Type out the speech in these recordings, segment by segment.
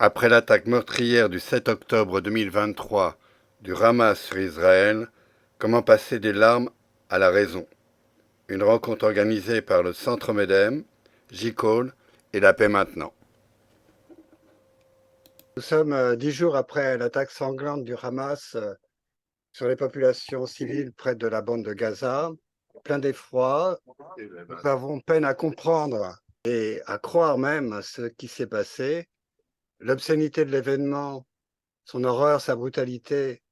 Après l'attaque meurtrière du 7 octobre 2023 du Hamas sur Israël, comment passer des larmes à la raison? Une rencontre organisée par le Centre Medem, J-Call et La Paix Maintenant. Nous sommes 10 jours après l'attaque sanglante du Hamas sur les populations civiles près de la bande de Gaza, plein d'effroi. Nous avons peine à comprendre et à croire même ce qui s'est passé. L'obscénité de l'événement, son horreur, sa brutalité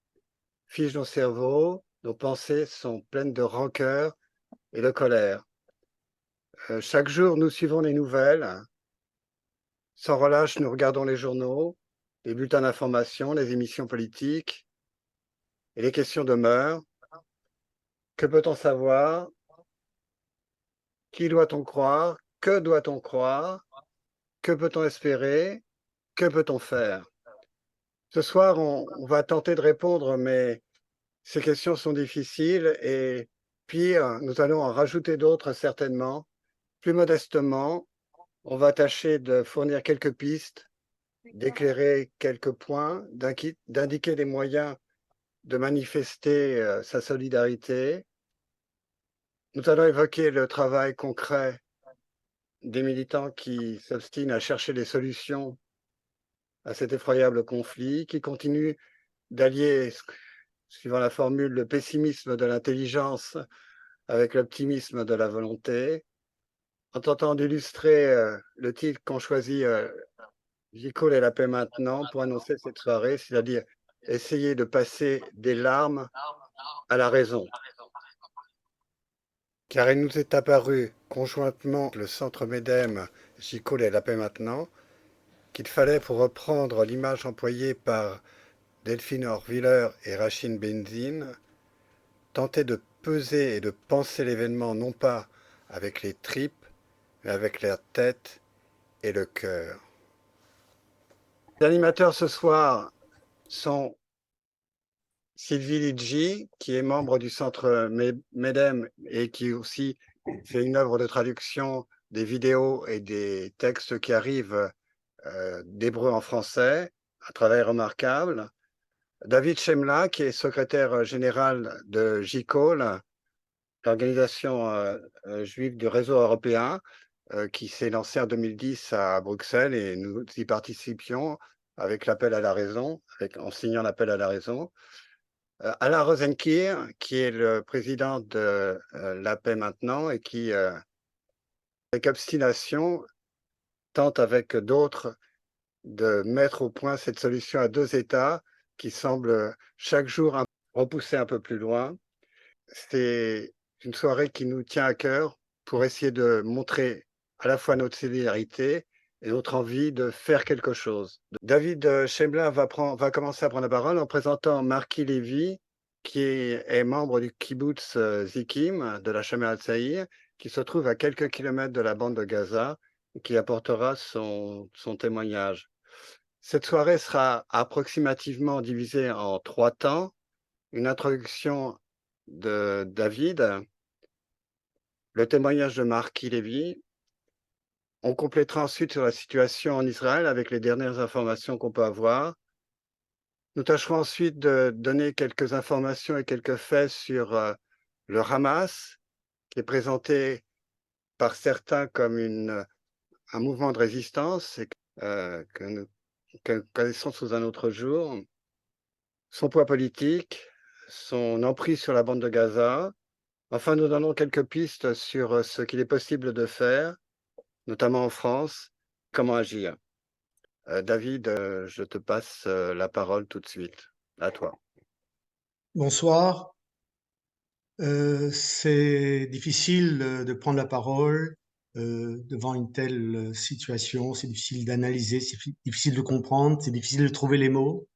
fige nos cerveaux, nos pensées sont pleines de rancœur et de colère. Chaque jour, nous suivons les nouvelles. Sans relâche, nous regardons les journaux, les bulletins d'information, les émissions politiques, et les questions demeurent. Que peut-on savoir? Qui doit-on croire? Que doit-on croire? Que peut-on espérer? Que peut-on faire? Ce soir, on va tenter de répondre, mais ces questions sont difficiles et pire, nous allons en rajouter d'autres certainement. Plus modestement, on va tâcher de fournir quelques pistes, d'éclairer quelques points, d'indiquer des moyens de manifester sa solidarité. Nous allons évoquer le travail concret des militants qui s'obstinent à chercher des solutions à cet effroyable conflit, qui continuent d'allier, suivant la formule, le pessimisme de l'intelligence avec l'optimisme de la volonté, en tentant d'illustrer le titre qu'ont choisi J-Call et La Paix Maintenant pour annoncer cette soirée, c'est-à-dire essayer de passer des larmes à la raison. Car il nous est apparu, conjointement le Centre Medem, J-Call et La Paix Maintenant, qu'il fallait, pour reprendre l'image employée par Delphine Horviller et Rachine Benzine, tenter de peser et de penser l'événement non pas avec les tripes, mais avec la tête et le cœur. Les animateurs ce soir sont Sylvie Lidji, qui est membre du Centre Medem et qui aussi fait une œuvre de traduction des vidéos et des textes qui arrivent d'hébreu en français, un travail remarquable. David Shemla, qui est secrétaire général de JCAL, l'organisation juive du réseau européen, qui s'est lancée en 2010 à Bruxelles et nous y participions avec l'appel à la raison, en signant l'appel à la raison. Alain Rosenkir, qui est le président de La Paix Maintenant et qui, avec obstination, tente avec d'autres de mettre au point cette solution à deux États qui semble chaque jour repousser un peu plus loin. C'est une soirée qui nous tient à cœur pour essayer de montrer à la fois notre solidarité et notre envie de faire quelque chose. David Schembler va commencer à prendre la parole en présentant Marky Levy, qui est membre du kibbutz Zikim de la Shomer Hatzair, qui se trouve à quelques kilomètres de la bande de Gaza et qui apportera son témoignage. Cette soirée sera approximativement divisée en 3 temps. Une introduction de David, le témoignage de Marky Levy. On complétera ensuite sur la situation en Israël avec les dernières informations qu'on peut avoir. Nous tâcherons ensuite de donner quelques informations et quelques faits sur le Hamas, qui est présenté par certains comme un mouvement de résistance et que nous connaissons sous un autre jour, son poids politique, son emprise sur la bande de Gaza. Enfin, nous donnons quelques pistes sur ce qu'il est possible de faire, notamment en France, comment agir. David, je te passe la parole tout de suite. À toi. Bonsoir. C'est difficile de prendre la parole devant une telle situation. C'est difficile d'analyser, c'est difficile de comprendre, c'est difficile de trouver les mots.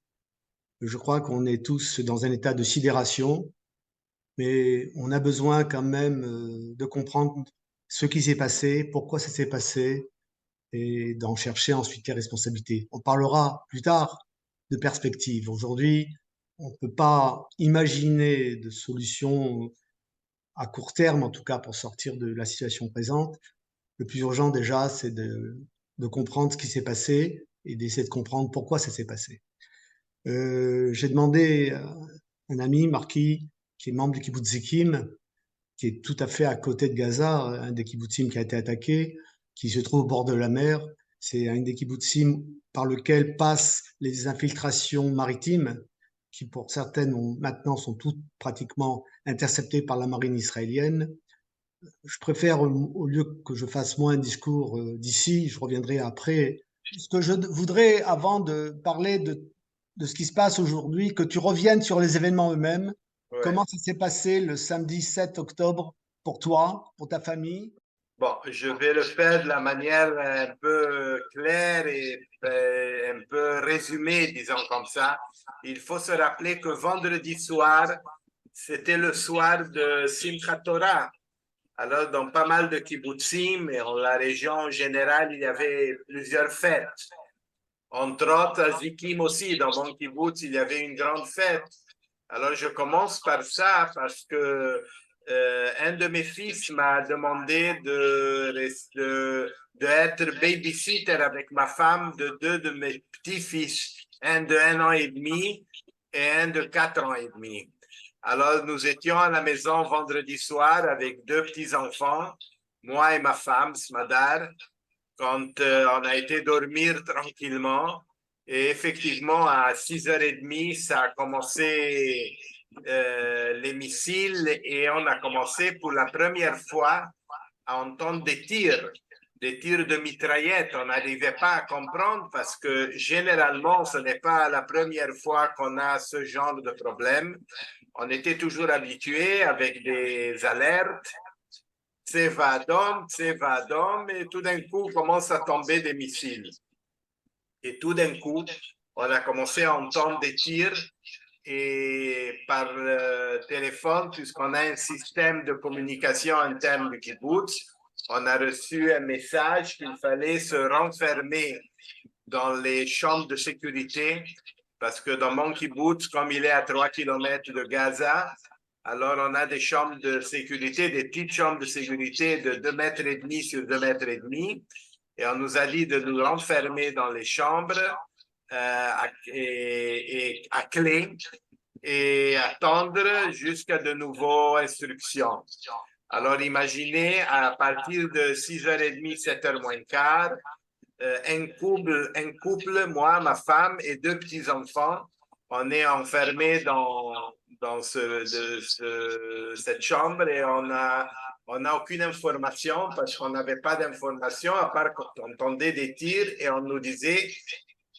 Je crois qu'on est tous dans un état de sidération, mais on a besoin quand même de comprendre ce qui s'est passé, pourquoi ça s'est passé, et d'en chercher ensuite les responsabilités. On parlera plus tard de perspective. Aujourd'hui, on ne peut pas imaginer de solution à court terme, en tout cas pour sortir de la situation présente. Le plus urgent déjà, c'est de comprendre ce qui s'est passé et d'essayer de comprendre pourquoi ça s'est passé. J'ai demandé à un ami, Marquis, qui est membre du kibbutz Zikim, qui est tout à fait à côté de Gaza, un des kibbutzim qui a été attaqué, qui se trouve au bord de la mer. C'est un des kibbutzim par lequel passent les infiltrations maritimes, qui pour certaines maintenant sont toutes pratiquement interceptées par la marine israélienne. Je préfère, au lieu que je fasse moi un discours d'ici, je reviendrai après. Ce que je voudrais, avant de parler de ce qui se passe aujourd'hui, que tu reviennes sur les événements eux-mêmes. Ouais. Comment ça s'est passé le samedi 7 octobre pour toi, pour ta famille? Bon, je vais le faire de la manière un peu claire et un peu résumée, disons comme ça. Il faut se rappeler que vendredi soir, c'était le soir de Simchat Torah. Alors, dans pas mal de kibbutzim et en la région en général, il y avait plusieurs fêtes. Entre autres, à Zikim aussi, dans mon kibbutz, il y avait une grande fête. Alors, je commence par ça parce que un de mes fils m'a demandé d'être babysitter avec ma femme de deux de mes petits-fils, un de 1 an et demi et un de 4 ans et demi. Alors, nous étions à la maison vendredi soir avec deux petits-enfants, moi et ma femme, Smadar, quand on a été dormir tranquillement. Et effectivement, à 6h30, ça a commencé les missiles et on a commencé pour la première fois à entendre des tirs de mitraillettes. On n'arrivait pas à comprendre parce que généralement, ce n'est pas la première fois qu'on a ce genre de problème. On était toujours habitué avec des alertes. Tseva Adom, et tout d'un coup, commence à tomber des missiles. Et tout d'un coup, on a commencé à entendre des tirs et par téléphone, puisqu'on a un système de communication interne du kibbutz, on a reçu un message qu'il fallait se renfermer dans les chambres de sécurité parce que dans mon kibbutz, comme il est à 3 kilomètres de Gaza, alors on a des chambres de sécurité, des petites chambres de sécurité de 2,5 mètres sur 2,5 mètres. Et on nous a dit de nous renfermer dans les chambres et à clé et attendre jusqu'à de nouvelles instructions. Alors imaginez, à partir de 6h30, 7h moins le quart, un couple, moi, ma femme et deux petits-enfants, on est enfermés dans cette chambre et on n'a aucune information parce qu'on n'avait pas d'information à part qu'on entendait des tirs et on nous disait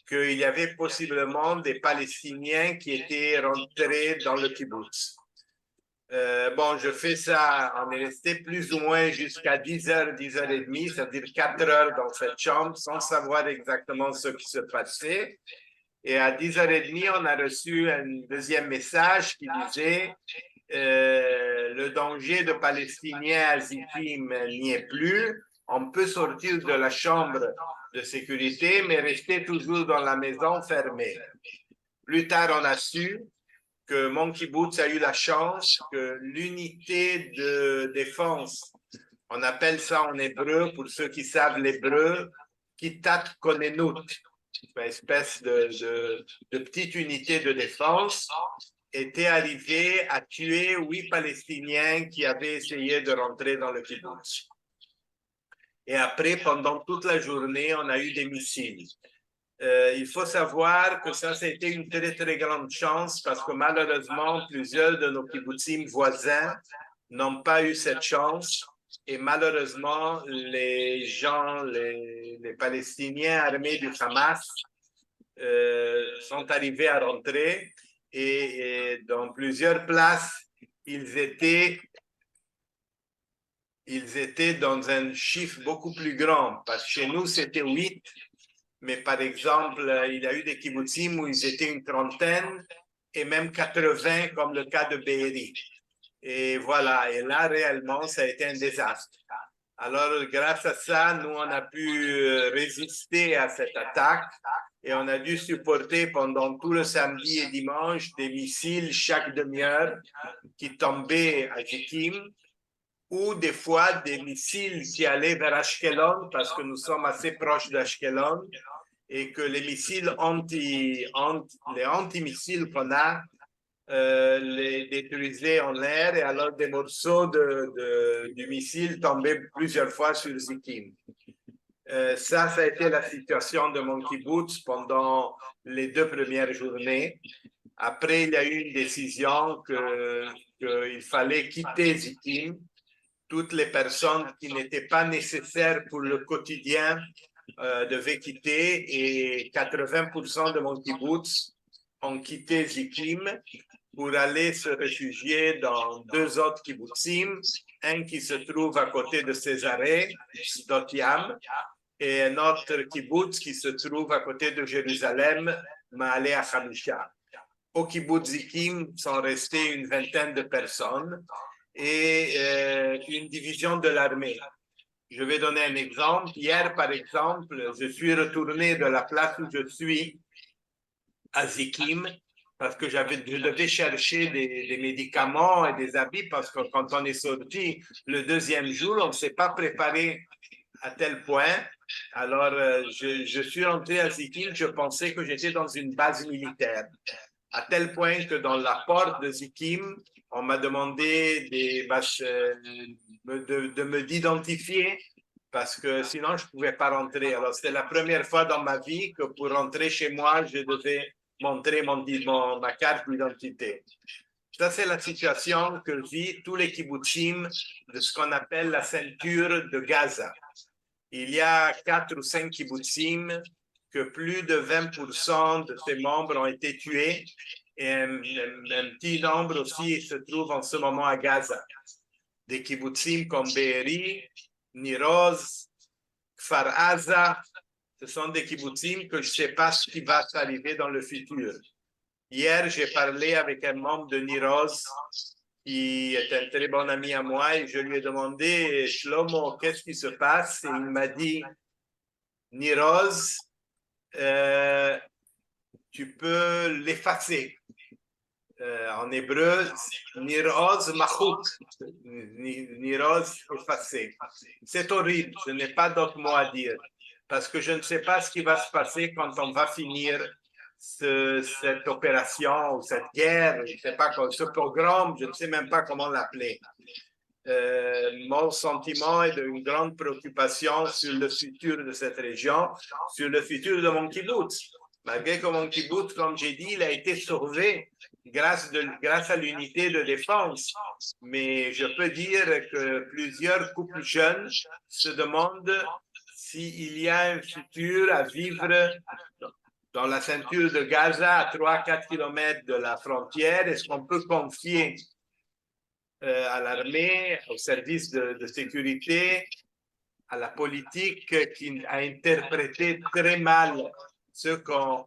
qu'il y avait possiblement des Palestiniens qui étaient rentrés dans le kibbutz. Bon, je fais ça, on est resté plus ou moins jusqu'à 10h, 10h30, c'est-à-dire 4 heures dans cette chambre sans savoir exactement ce qui se passait. Et à 10h30, on a reçu un deuxième message qui disait le danger de Palestiniens à Zikim n'y est plus. On peut sortir de la chambre de sécurité, mais rester toujours dans la maison fermée. Plus tard, on a su que mon kibbutz a eu la chance que l'unité de défense, on appelle ça en hébreu, pour ceux qui savent l'hébreu, Kitat Konenut, une espèce de petite unité de défense, était arrivée à tuer 8 Palestiniens qui avaient essayé de rentrer dans le kibbutz. Et après, pendant toute la journée, on a eu des missiles. Il faut savoir que ça a été une très, très grande chance parce que malheureusement, plusieurs de nos kibbutzim voisins n'ont pas eu cette chance. Et malheureusement, les Palestiniens armés du Hamas sont arrivés à rentrer et dans plusieurs places, ils étaient dans un chiffre beaucoup plus grand parce que chez nous, c'était 8. Mais par exemple, il y a eu des kibbutzim où ils étaient une trentaine et même 80, comme le cas de Be'eri. Et voilà, et là, réellement, ça a été un désastre. Alors, grâce à ça, nous, on a pu résister à cette attaque et on a dû supporter pendant tout le samedi et dimanche des missiles chaque demi-heure qui tombaient à Zikim ou des fois des missiles qui allaient vers Ashkelon parce que nous sommes assez proches d'Ashkelon et que les missiles les antimissiles qu'on a les détruisaient en l'air et alors des morceaux du missile tombaient plusieurs fois sur Zikim. Ça a été la situation de mon kibbutz pendant les 2 premières journées. Après, il y a eu une décision qu'il fallait quitter Zikim. Toutes les personnes qui n'étaient pas nécessaires pour le quotidien devaient quitter et 80% de mon kibbutz ont quitté Zikim pour aller se réfugier dans 2 autres kibbutzim, un qui se trouve à côté de Césarée, Sdot Yam, et un autre kibbutz qui se trouve à côté de Jérusalem, Ma'ale HaChamisha. Au kibbutz Zikim sont restés une vingtaine de personnes et une division de l'armée. Je vais donner un exemple. Hier, par exemple, je suis retourné de la place où je suis à Zikim parce que je devais chercher des médicaments et des habits parce que quand on est sorti le 2e jour, on ne s'est pas préparé à tel point. Alors, je suis rentré à Zikim, je pensais que j'étais dans une base militaire. À tel point que dans la porte de Zikim, on m'a demandé de me d'identifier parce que sinon je ne pouvais pas rentrer. Alors, c'était la première fois dans ma vie que pour rentrer chez moi, je devais montrer ma carte d'identité. Ça, c'est la situation que vivent tous les kibbutzim de ce qu'on appelle la ceinture de Gaza. Il y a 4 ou 5 kibbutzim que plus de 20% de ses membres ont été tués et un petit nombre aussi se trouve en ce moment à Gaza. Des kibbutzim comme Be'eri, Niroz, Kfar Aza, ce sont des kibbutzim que je ne sais pas ce qui va s'arriver dans le futur. Hier, j'ai parlé avec un membre de Niroz qui est un très bon ami à moi et je lui ai demandé, Shlomo, qu'est-ce qui se passe? Et il m'a dit, Niroz, tu peux l'effacer. En hébreu, Niroz Machut, Niroz effacé. C'est horrible, je n'ai pas d'autre mot à dire, parce que je ne sais pas ce qui va se passer quand on va finir cette opération ou cette guerre, je ne sais pas, ce programme, je ne sais même pas comment l'appeler. Mon sentiment est d'une grande préoccupation sur le futur de cette région, sur le futur de mon kibbutz. Malgré que mon kibbutz, comme j'ai dit, il a été sauvé grâce à l'unité de défense. Mais je peux dire que plusieurs couples jeunes se demandent s'il y a un futur à vivre dans la ceinture de Gaza à 3-4 kilomètres de la frontière. Est-ce qu'on peut confier à l'armée, au service de sécurité, à la politique qui a interprété très mal ce qu'on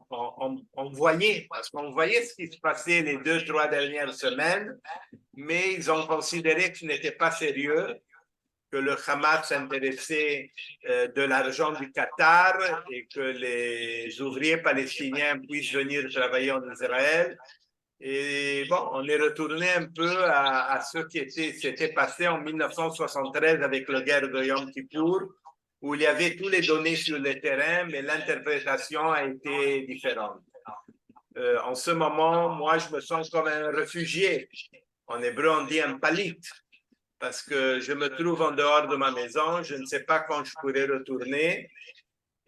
voyait, parce qu'on voyait ce qui se passait les 2-3 dernières semaines, mais ils ont considéré que ce n'était pas sérieux, que le Hamas s'intéressait de l'argent du Qatar et que les ouvriers palestiniens puissent venir travailler en Israël. Et bon, on est retourné un peu à ce qui s'était passé en 1973 avec la guerre de Yom Kippour, où il y avait tous les données sur le terrain, mais l'interprétation a été différente. En ce moment, moi, je me sens comme un réfugié. En hébreu, on dit un palit, parce que je me trouve en dehors de ma maison, je ne sais pas quand je pourrai retourner.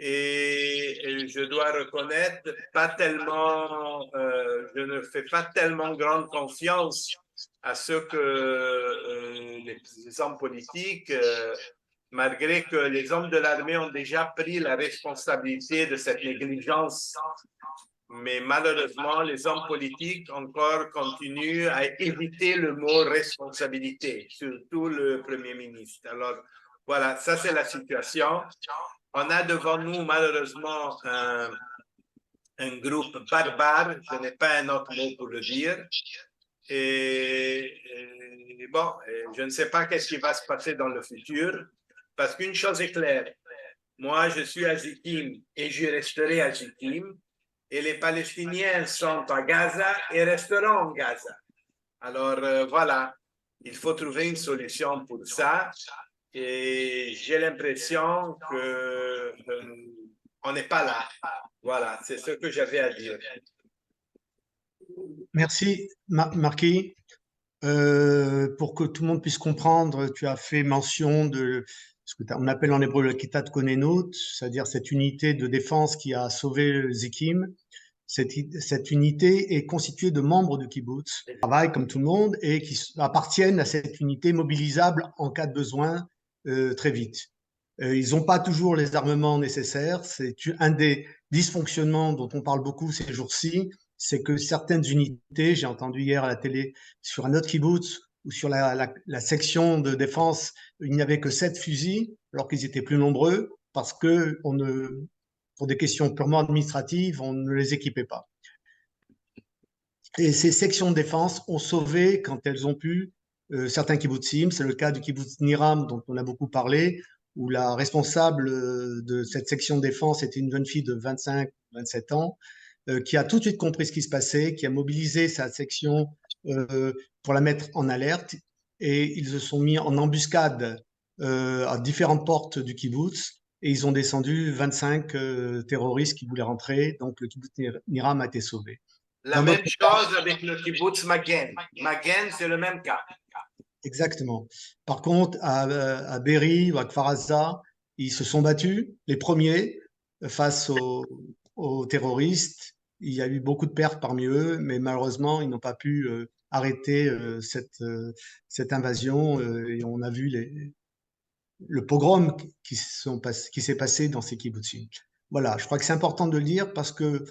Et je dois reconnaître, je ne fais pas tellement grande confiance à ce que les hommes politiques, malgré que les hommes de l'armée ont déjà pris la responsabilité de cette négligence. Mais malheureusement, les hommes politiques encore continuent à éviter le mot responsabilité, surtout le Premier ministre. Alors, voilà, ça c'est la situation. On a devant nous, malheureusement, un groupe barbare, je n'ai pas un autre mot pour le dire. Et bon, je ne sais pas qu'est-ce qui va se passer dans le futur, parce qu'une chose est claire, moi je suis à Zikim et je resterai à Zikim, et les Palestiniens sont à Gaza et resteront en Gaza. Alors voilà, il faut trouver une solution pour ça. Et j'ai l'impression que on n'est pas là. Voilà, c'est ce que j'avais à dire. Merci, Marquis. Pour que tout le monde puisse comprendre, tu as fait mention de ce qu'on appelle en hébreu le Kitat Konenut, c'est-à-dire cette unité de défense qui a sauvé Zikim. Cette unité est constituée de membres du kibbutz, qui travaillent comme tout le monde et qui appartiennent à cette unité mobilisable en cas de besoin très vite. Ils n'ont pas toujours les armements nécessaires. C'est un des dysfonctionnements dont on parle beaucoup ces jours-ci, c'est que certaines unités, j'ai entendu hier à la télé sur un autre kibbutz ou sur la section de défense, il n'y avait que 7 fusils alors qu'ils étaient plus nombreux parce que pour des questions purement administratives, on ne les équipait pas. Et ces sections de défense ont sauvé, quand elles ont pu, certains kibbutzim. C'est le cas du kibbutz Niram, dont on a beaucoup parlé, où la responsable de cette section de défense était une jeune fille de 25-27 ans, qui a tout de suite compris ce qui se passait, qui a mobilisé sa section pour la mettre en alerte. Et ils se sont mis en embuscade à différentes portes du kibbutz. Et ils ont descendu 25 terroristes qui voulaient rentrer. Donc le kibbutz Niram a été sauvé. La même chose avec le kibbutz Magen. Magen, c'est le même cas. Exactement. Par contre, à Be'eri ou à Kfar Aza, ils se sont battus, les premiers, face aux terroristes. Il y a eu beaucoup de pertes parmi eux, mais malheureusement, ils n'ont pas pu arrêter cette invasion. Et on a vu le pogrom qui s'est passé dans ces kibbutzim. Voilà, je crois que c'est important de le dire parce que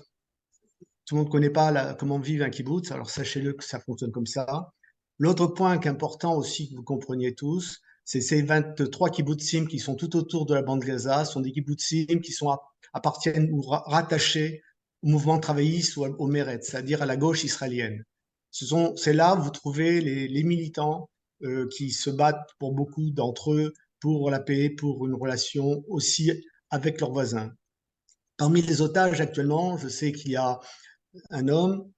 tout le monde ne connaît pas comment vivre un kibbutz, alors sachez-le que ça fonctionne comme ça. L'autre point qui est important aussi que vous compreniez tous, c'est ces 23 kibbutzim qui sont tout autour de la bande Gaza, sont des kibbutzim qui appartiennent ou rattachés au mouvement travailliste ou au Meretz, c'est-à-dire à la gauche israélienne. C'est là où vous trouvez les militants qui se battent pour beaucoup d'entre eux pour la paix, pour une relation aussi avec leurs voisins. Parmi les otages actuellement, je sais qu'il y a un homme,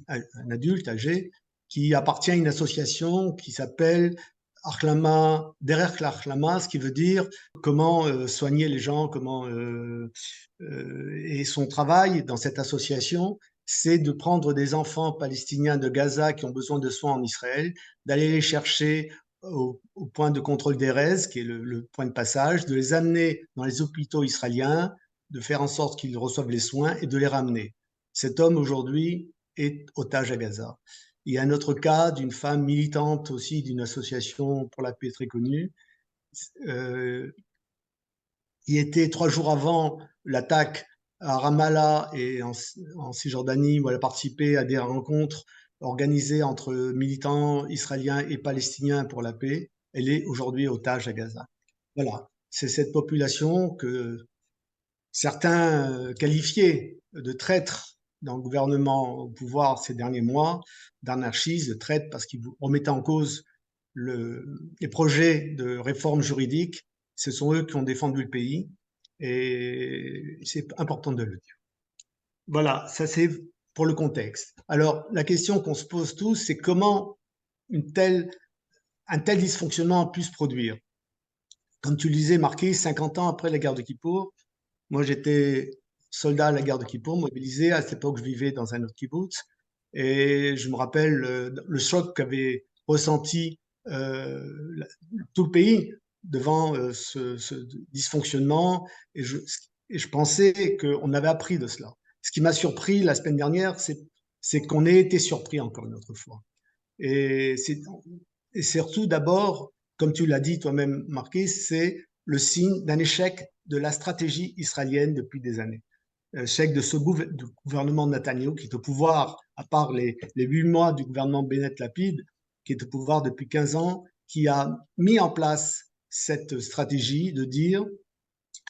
un adulte âgé, qui appartient à une association qui s'appelle Achlama, Derech l'Achlama, ce qui veut dire comment soigner les gens, et son travail dans cette association, c'est de prendre des enfants palestiniens de Gaza qui ont besoin de soins en Israël, d'aller les chercher au point de contrôle d'Erez, qui est le point de passage, de les amener dans les hôpitaux israéliens, de faire en sorte qu'ils reçoivent les soins et de les ramener. Cet homme aujourd'hui est otage à Gaza. Il y a un autre cas d'une femme militante aussi d'une association pour la paix très connue. Il était 3 jours avant l'attaque à Ramallah et en Cisjordanie où elle a participé à des rencontres organisées entre militants israéliens et palestiniens pour la paix. Elle est aujourd'hui otage à Gaza. Voilà, c'est cette population que certains qualifiaient de traîtres dans le gouvernement au pouvoir ces derniers mois, d'anarchistes, de traîtres, parce qu'ils remettaient en cause les projets de réforme juridique. Ce sont eux qui ont défendu le pays et c'est important de le dire. Voilà, ça c'est pour le contexte. Alors, la question qu'on se pose tous, c'est comment un tel dysfonctionnement a pu se produire. Comme tu le disais, Marquis, 50 ans après la guerre de Kippour, moi j'étais soldat à la guerre de Kippour, mobilisé. À cette époque, je vivais dans un autre kibbutz. Et je me rappelle le choc qu'avait ressenti tout le pays devant ce dysfonctionnement. Et je pensais qu'on avait appris de cela. Ce qui m'a surpris la semaine dernière, c'est qu'on ait été surpris encore une autre fois. Et surtout, d'abord, comme tu l'as dit toi-même, Marquis, c'est le signe d'un échec de la stratégie israélienne depuis des années. Échec de ce gouvernement de Netanyahou qui est au pouvoir, à part les 8 mois du gouvernement Bennett-Lapid, qui est au pouvoir depuis 15 ans, qui a mis en place cette stratégie de dire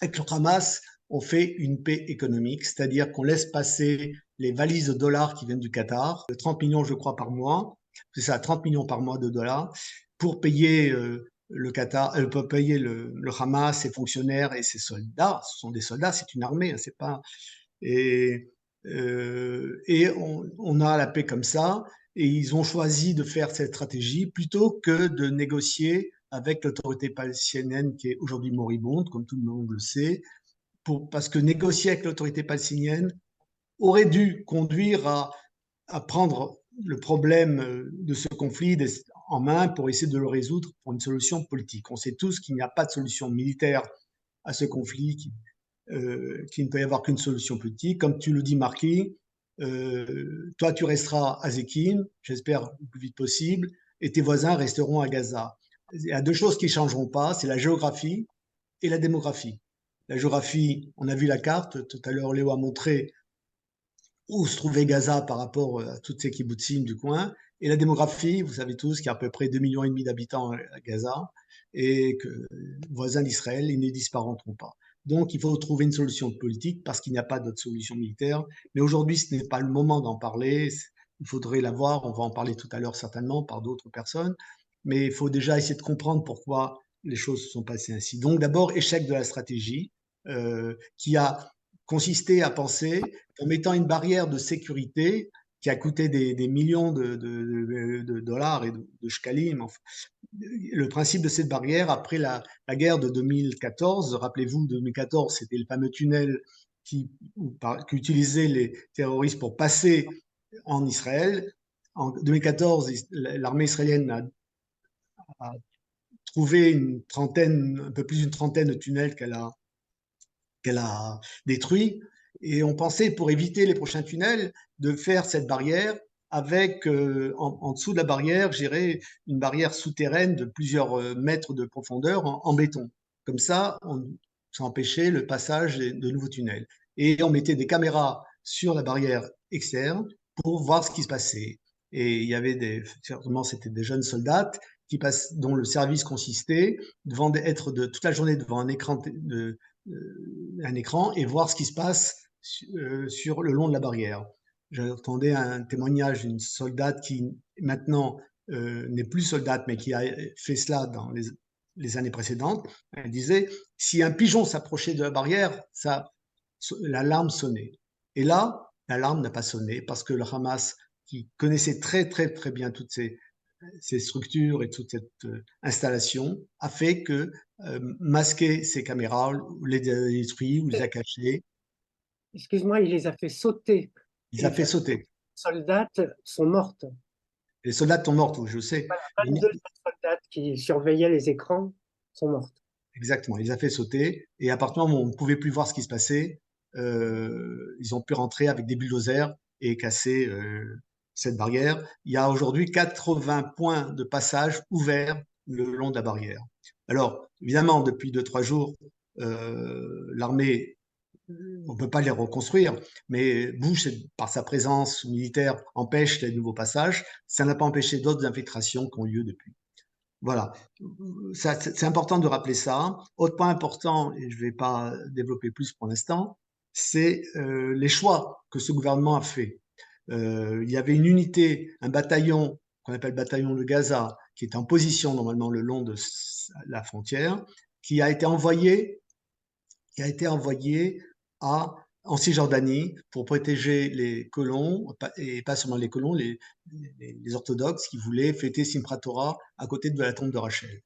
avec le Hamas, on fait une paix économique, c'est-à-dire qu'on laisse passer les valises de dollars qui viennent du Qatar, 30 millions je crois par mois, c'est ça, 30 millions par mois de dollars, pour payer le Qatar, pour payer le Hamas, ses fonctionnaires et ses soldats. Ce sont des soldats, c'est une armée, c'est pas. Et on a la paix comme ça. Et ils ont choisi de faire cette stratégie plutôt que de négocier avec l'autorité palestinienne qui est aujourd'hui moribonde, comme tout le monde le sait, parce que négocier avec l'autorité palestinienne aurait dû conduire à prendre le problème de ce conflit en main pour essayer de le résoudre pour une solution politique. On sait tous qu'il n'y a pas de solution militaire à ce conflit, qu'il ne peut y avoir qu'une solution politique. Comme tu le dis, Marquis, toi, tu resteras à Zékim, j'espère le plus vite possible, et tes voisins resteront à Gaza. Il y a deux choses qui ne changeront pas, c'est la géographie et la démographie. La géographie, on a vu la carte, tout à l'heure Léo a montré où se trouvait Gaza par rapport à toutes ces kibbutzim du coin. Et la démographie, vous savez tous qu'il y a à peu près 2,5 millions d'habitants à Gaza et que voisins d'Israël, ils ne disparaîtront pas. Donc, il faut trouver une solution politique parce qu'il n'y a pas d'autre solution militaire. Mais aujourd'hui, ce n'est pas le moment d'en parler. Il faudrait la voir. On va en parler tout à l'heure certainement par d'autres personnes. Mais il faut déjà essayer de comprendre pourquoi les choses se sont passées ainsi. Donc, d'abord, échec de la stratégie qui a consisté à penser qu'en mettant une barrière de sécurité qui a coûté des millions de dollars et de shkalim. Enfin, le principe de cette barrière, après la guerre de 2014, rappelez-vous, 2014, c'était le fameux tunnel qu'utilisaient les terroristes pour passer en Israël. En 2014, l'armée israélienne a trouvé un peu plus d'une trentaine de tunnels qu'elle a détruits. Et on pensait, pour éviter les prochains tunnels, de faire cette barrière avec, en dessous de la barrière, j'irais une barrière souterraine de plusieurs mètres de profondeur en béton. Comme ça empêchait le passage de nouveaux tunnels. Et on mettait des caméras sur la barrière externe pour voir ce qui se passait. Et il y avait certainement, c'était des jeunes soldats dont le service consistait être toute la journée devant un écran et voir ce qui se passe sur le long de la barrière. J'entendais un témoignage d'une soldate qui maintenant n'est plus soldate, mais qui a fait cela dans les années précédentes. Elle disait, si un pigeon s'approchait de la barrière, l'alarme sonnait. Et là, l'alarme n'a pas sonné parce que le Hamas, qui connaissait très très très bien toutes ces structures et toute cette installation, a fait que masquer ces caméras, les détruit ou les a cachées. Excuse-moi, il les a fait sauter. Il les a fait sauter. Les soldats sont mortes. Les soldats sont morts, je sais. Voilà, 22 soldats qui surveillaient les écrans sont mortes. Exactement, il les a fait sauter. Et à partir du moment où on ne pouvait plus voir ce qui se passait, ils ont pu rentrer avec des bulldozers et casser cette barrière. Il y a aujourd'hui 80 points de passage ouverts le long de la barrière. Alors, évidemment, depuis 2-3 jours, l'armée, on ne peut pas les reconstruire, mais Bush, par sa présence militaire, empêche les nouveaux passages. Ça n'a pas empêché d'autres infiltrations qui ont lieu depuis. Voilà, c'est important de rappeler ça. Autre point important, et je ne vais pas développer plus pour l'instant, c'est les choix que ce gouvernement a fait. Il y avait une unité, un bataillon qu'on appelle bataillon de Gaza, qui est en position normalement le long de la frontière, qui a été envoyé en Cisjordanie pour protéger les colons, et pas seulement les colons, les orthodoxes qui voulaient fêter Simchat Torah à côté de la tombe de Rachel.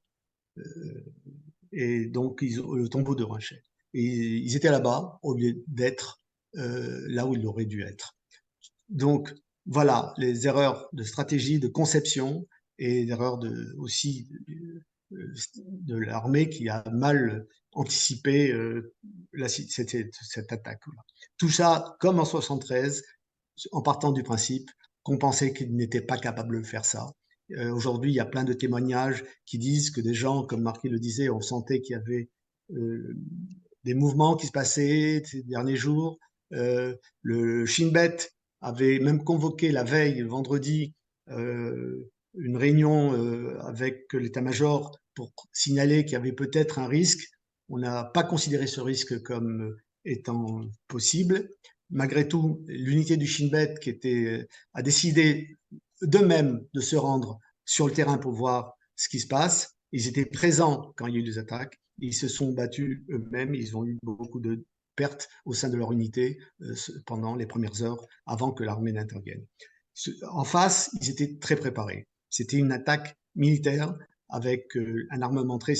Et donc, le tombeau de Rachel. Et ils étaient là-bas au lieu d'être là où ils auraient dû être. Donc, voilà les erreurs de stratégie, de conception et l'erreur aussi de l'armée qui a mal anticipé cette attaque. Tout ça, comme en 73, en partant du principe qu'on pensait qu'ils n'étaient pas capables de faire ça. Aujourd'hui, il y a plein de témoignages qui disent que des gens, comme Marquis le disait, on sentait qu'il y avait des mouvements qui se passaient ces derniers jours. Le Shin Bet avait même convoqué la veille, vendredi, une réunion avec l'état-major pour signaler qu'il y avait peut-être un risque. On n'a pas considéré ce risque comme étant possible. Malgré tout, l'unité du Shin Bet a décidé d'eux-mêmes de se rendre sur le terrain pour voir ce qui se passe. Ils étaient présents quand il y a eu des attaques. Ils se sont battus eux-mêmes. Ils ont eu beaucoup de pertes au sein de leur unité pendant les premières heures avant que l'armée n'intervienne. En face, ils étaient très préparés. C'était une attaque militaire avec un armement très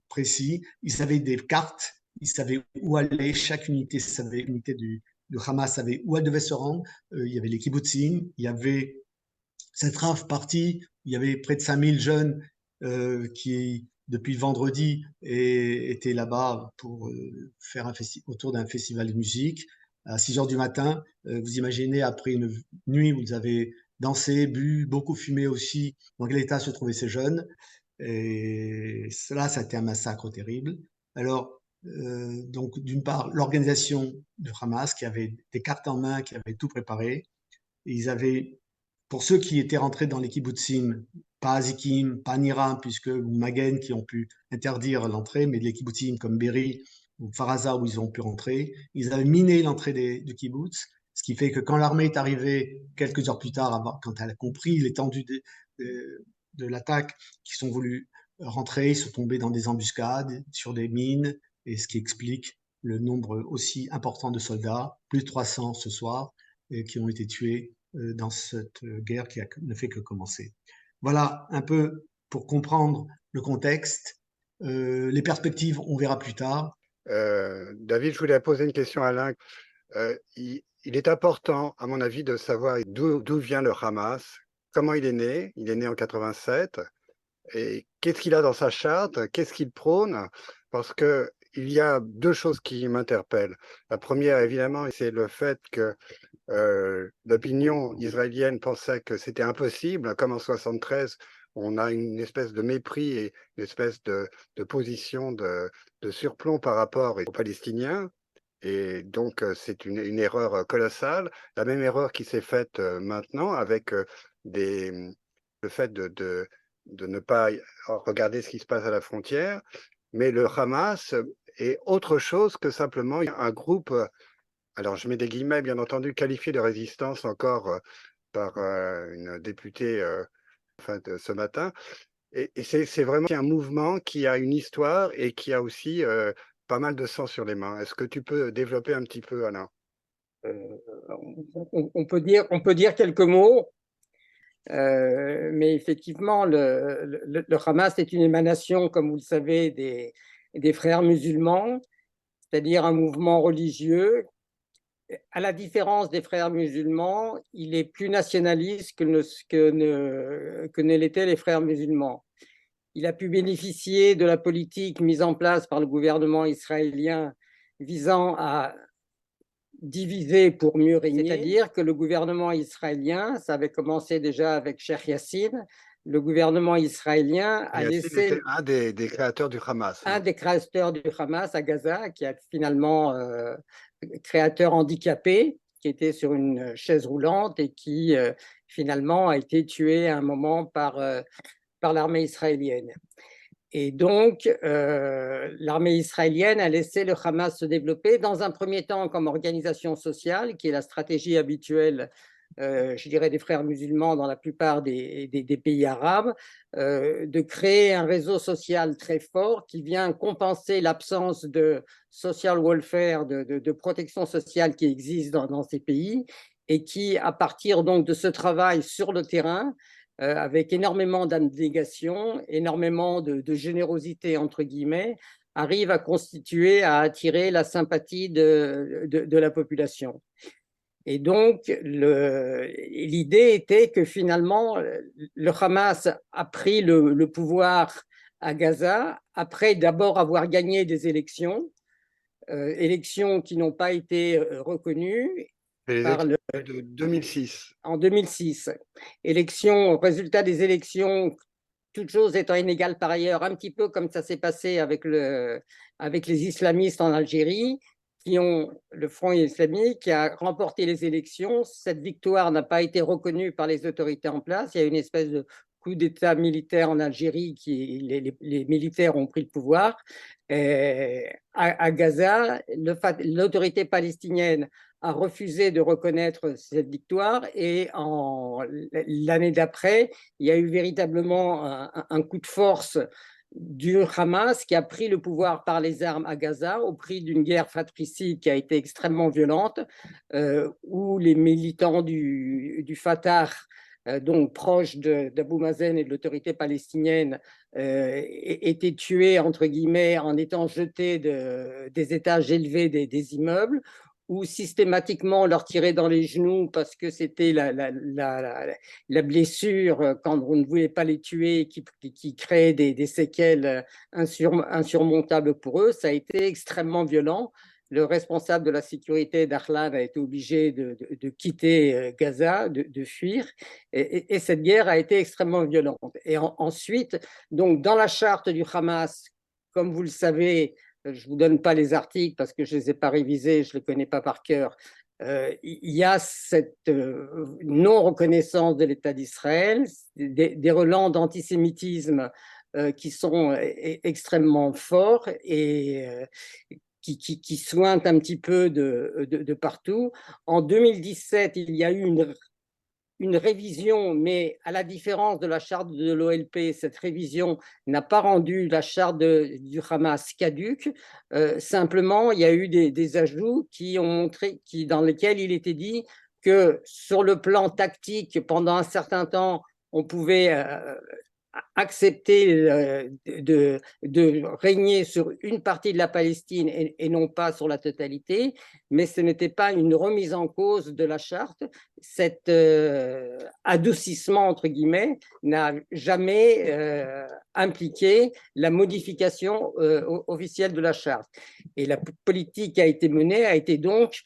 précis. Ils avaient des cartes, ils savaient où aller, chaque unité savait, unité du Hamas savait où elle devait se rendre. Il y avait les kibbutzim, il y avait cette rave party, il y avait près de 5000 jeunes qui, depuis vendredi, étaient là-bas pour faire autour d'un festival de musique. À 6 heures du matin, vous imaginez, après une nuit où vous avez dansé, bu, beaucoup fumé aussi, dans quel état se trouvaient ces jeunes. Et cela, ça a été un massacre terrible. Alors, donc, d'une part, l'organisation du Hamas, qui avait des cartes en main, qui avait tout préparé. Ils avaient, pour ceux qui étaient rentrés dans les kibbutzim, pas Azikim, pas Nira, puisque, ou Magen, qui ont pu interdire l'entrée, mais les kibbutzim comme Berry ou Faraza, où ils ont pu rentrer, ils avaient miné l'entrée du kibbutz, ce qui fait que quand l'armée est arrivée quelques heures plus tard, quand elle a compris l'étendue de l'attaque, qu'ils sont voulu rentrer, ils sont tombés dans des embuscades, sur des mines, et ce qui explique le nombre aussi important de soldats, plus de 300 ce soir, qui ont été tués dans cette guerre qui ne fait que commencer. Voilà un peu pour comprendre le contexte. Les perspectives, on verra plus tard. David, je voulais poser une question à Alain. Il est important, à mon avis, de savoir d'où vient le Hamas, comment il est né. Il est né en 87. Et qu'est-ce qu'il a dans sa charte, qu'est-ce qu'il prône? Parce que il y a deux choses qui m'interpellent. La première, évidemment, c'est le fait que l'opinion israélienne pensait que c'était impossible, comme en 73, on a une espèce de mépris et une espèce de position de surplomb par rapport aux Palestiniens. Et donc, c'est une erreur colossale. La même erreur qui s'est faite maintenant avec le fait de ne pas regarder ce qui se passe à la frontière. Mais le Hamas est autre chose que simplement un groupe, alors je mets des guillemets, bien entendu, qualifié de résistance encore par une députée ce matin. Et c'est vraiment un mouvement qui a une histoire et qui a aussi pas mal de sang sur les mains. Est-ce que tu peux développer un petit peu, Alain? On peut dire quelques mots, mais effectivement, le Hamas est une émanation, comme vous le savez, des frères musulmans, c'est-à-dire un mouvement religieux. À la différence des frères musulmans, il est plus nationaliste que ne l'étaient les frères musulmans. Il a pu bénéficier de la politique mise en place par le gouvernement israélien visant à diviser pour mieux régner, c'est-à-dire que le gouvernement israélien, ça avait commencé déjà avec Cheikh Yassine, le gouvernement israélien a laissé... C'était un des créateurs du Hamas. Un des créateurs du Hamas à Gaza, qui a finalement créateur handicapé, qui était sur une chaise roulante et qui finalement a été tué à un moment par l'armée israélienne. Et donc, l'armée israélienne a laissé le Hamas se développer, dans un premier temps comme organisation sociale, qui est la stratégie habituelle, je dirais, des frères musulmans dans la plupart des pays arabes, de créer un réseau social très fort qui vient compenser l'absence de social welfare, de protection sociale qui existe dans ces pays, et qui, à partir donc de ce travail sur le terrain, avec énormément d'abnégation, énormément de générosité, entre guillemets, arrive à attirer la sympathie de la population. Et donc, l'idée était que finalement, le Hamas a pris le pouvoir à Gaza, après d'abord avoir gagné des élections, élections qui n'ont pas été reconnues. Par de 2006. En 2006. Résultat des élections, toutes choses étant inégales par ailleurs, un petit peu comme ça s'est passé avec les islamistes en Algérie, qui ont le Front islamique qui a remporté les élections. Cette victoire n'a pas été reconnue par les autorités en place. Il y a une espèce de coup d'État militaire en Algérie, les militaires ont pris le pouvoir. À Gaza, l'autorité palestinienne a refusé de reconnaître cette victoire, et l'année d'après, il y a eu véritablement un coup de force du Hamas qui a pris le pouvoir par les armes à Gaza au prix d'une guerre fratricide qui a été extrêmement violente, où les militants du Fatah donc proche d'Abou Mazen et de l'autorité palestinienne, étaient tués, entre guillemets, en étant jetés des étages élevés des immeubles, ou systématiquement on leur tirait dans les genoux parce que c'était la blessure quand on ne voulait pas les tuer qui créait des séquelles insurmontables pour eux. Ça a été extrêmement violent. Le responsable de la sécurité d'Arlan a été obligé de quitter Gaza, de fuir, et cette guerre a été extrêmement violente. Et ensuite, donc, dans la charte du Hamas, comme vous le savez, je ne vous donne pas les articles parce que je ne les ai pas révisés, je ne les connais pas par cœur, il y a cette non-reconnaissance de l'État d'Israël, des relents d'antisémitisme qui sont extrêmement forts et qui sointent un petit peu de partout. En 2017, il y a eu une révision, mais à la différence de la charte de l'OLP, cette révision n'a pas rendu la charte du Hamas caduque. Simplement, il y a eu des ajouts qui ont montré, dans lesquels il était dit que sur le plan tactique, pendant un certain temps, on pouvait accepter de régner sur une partie de la Palestine et non pas sur la totalité, mais ce n'était pas une remise en cause de la charte. Cet adoucissement, entre guillemets, n'a jamais impliqué la modification officielle de la charte. Et la politique qui a été menée a été donc,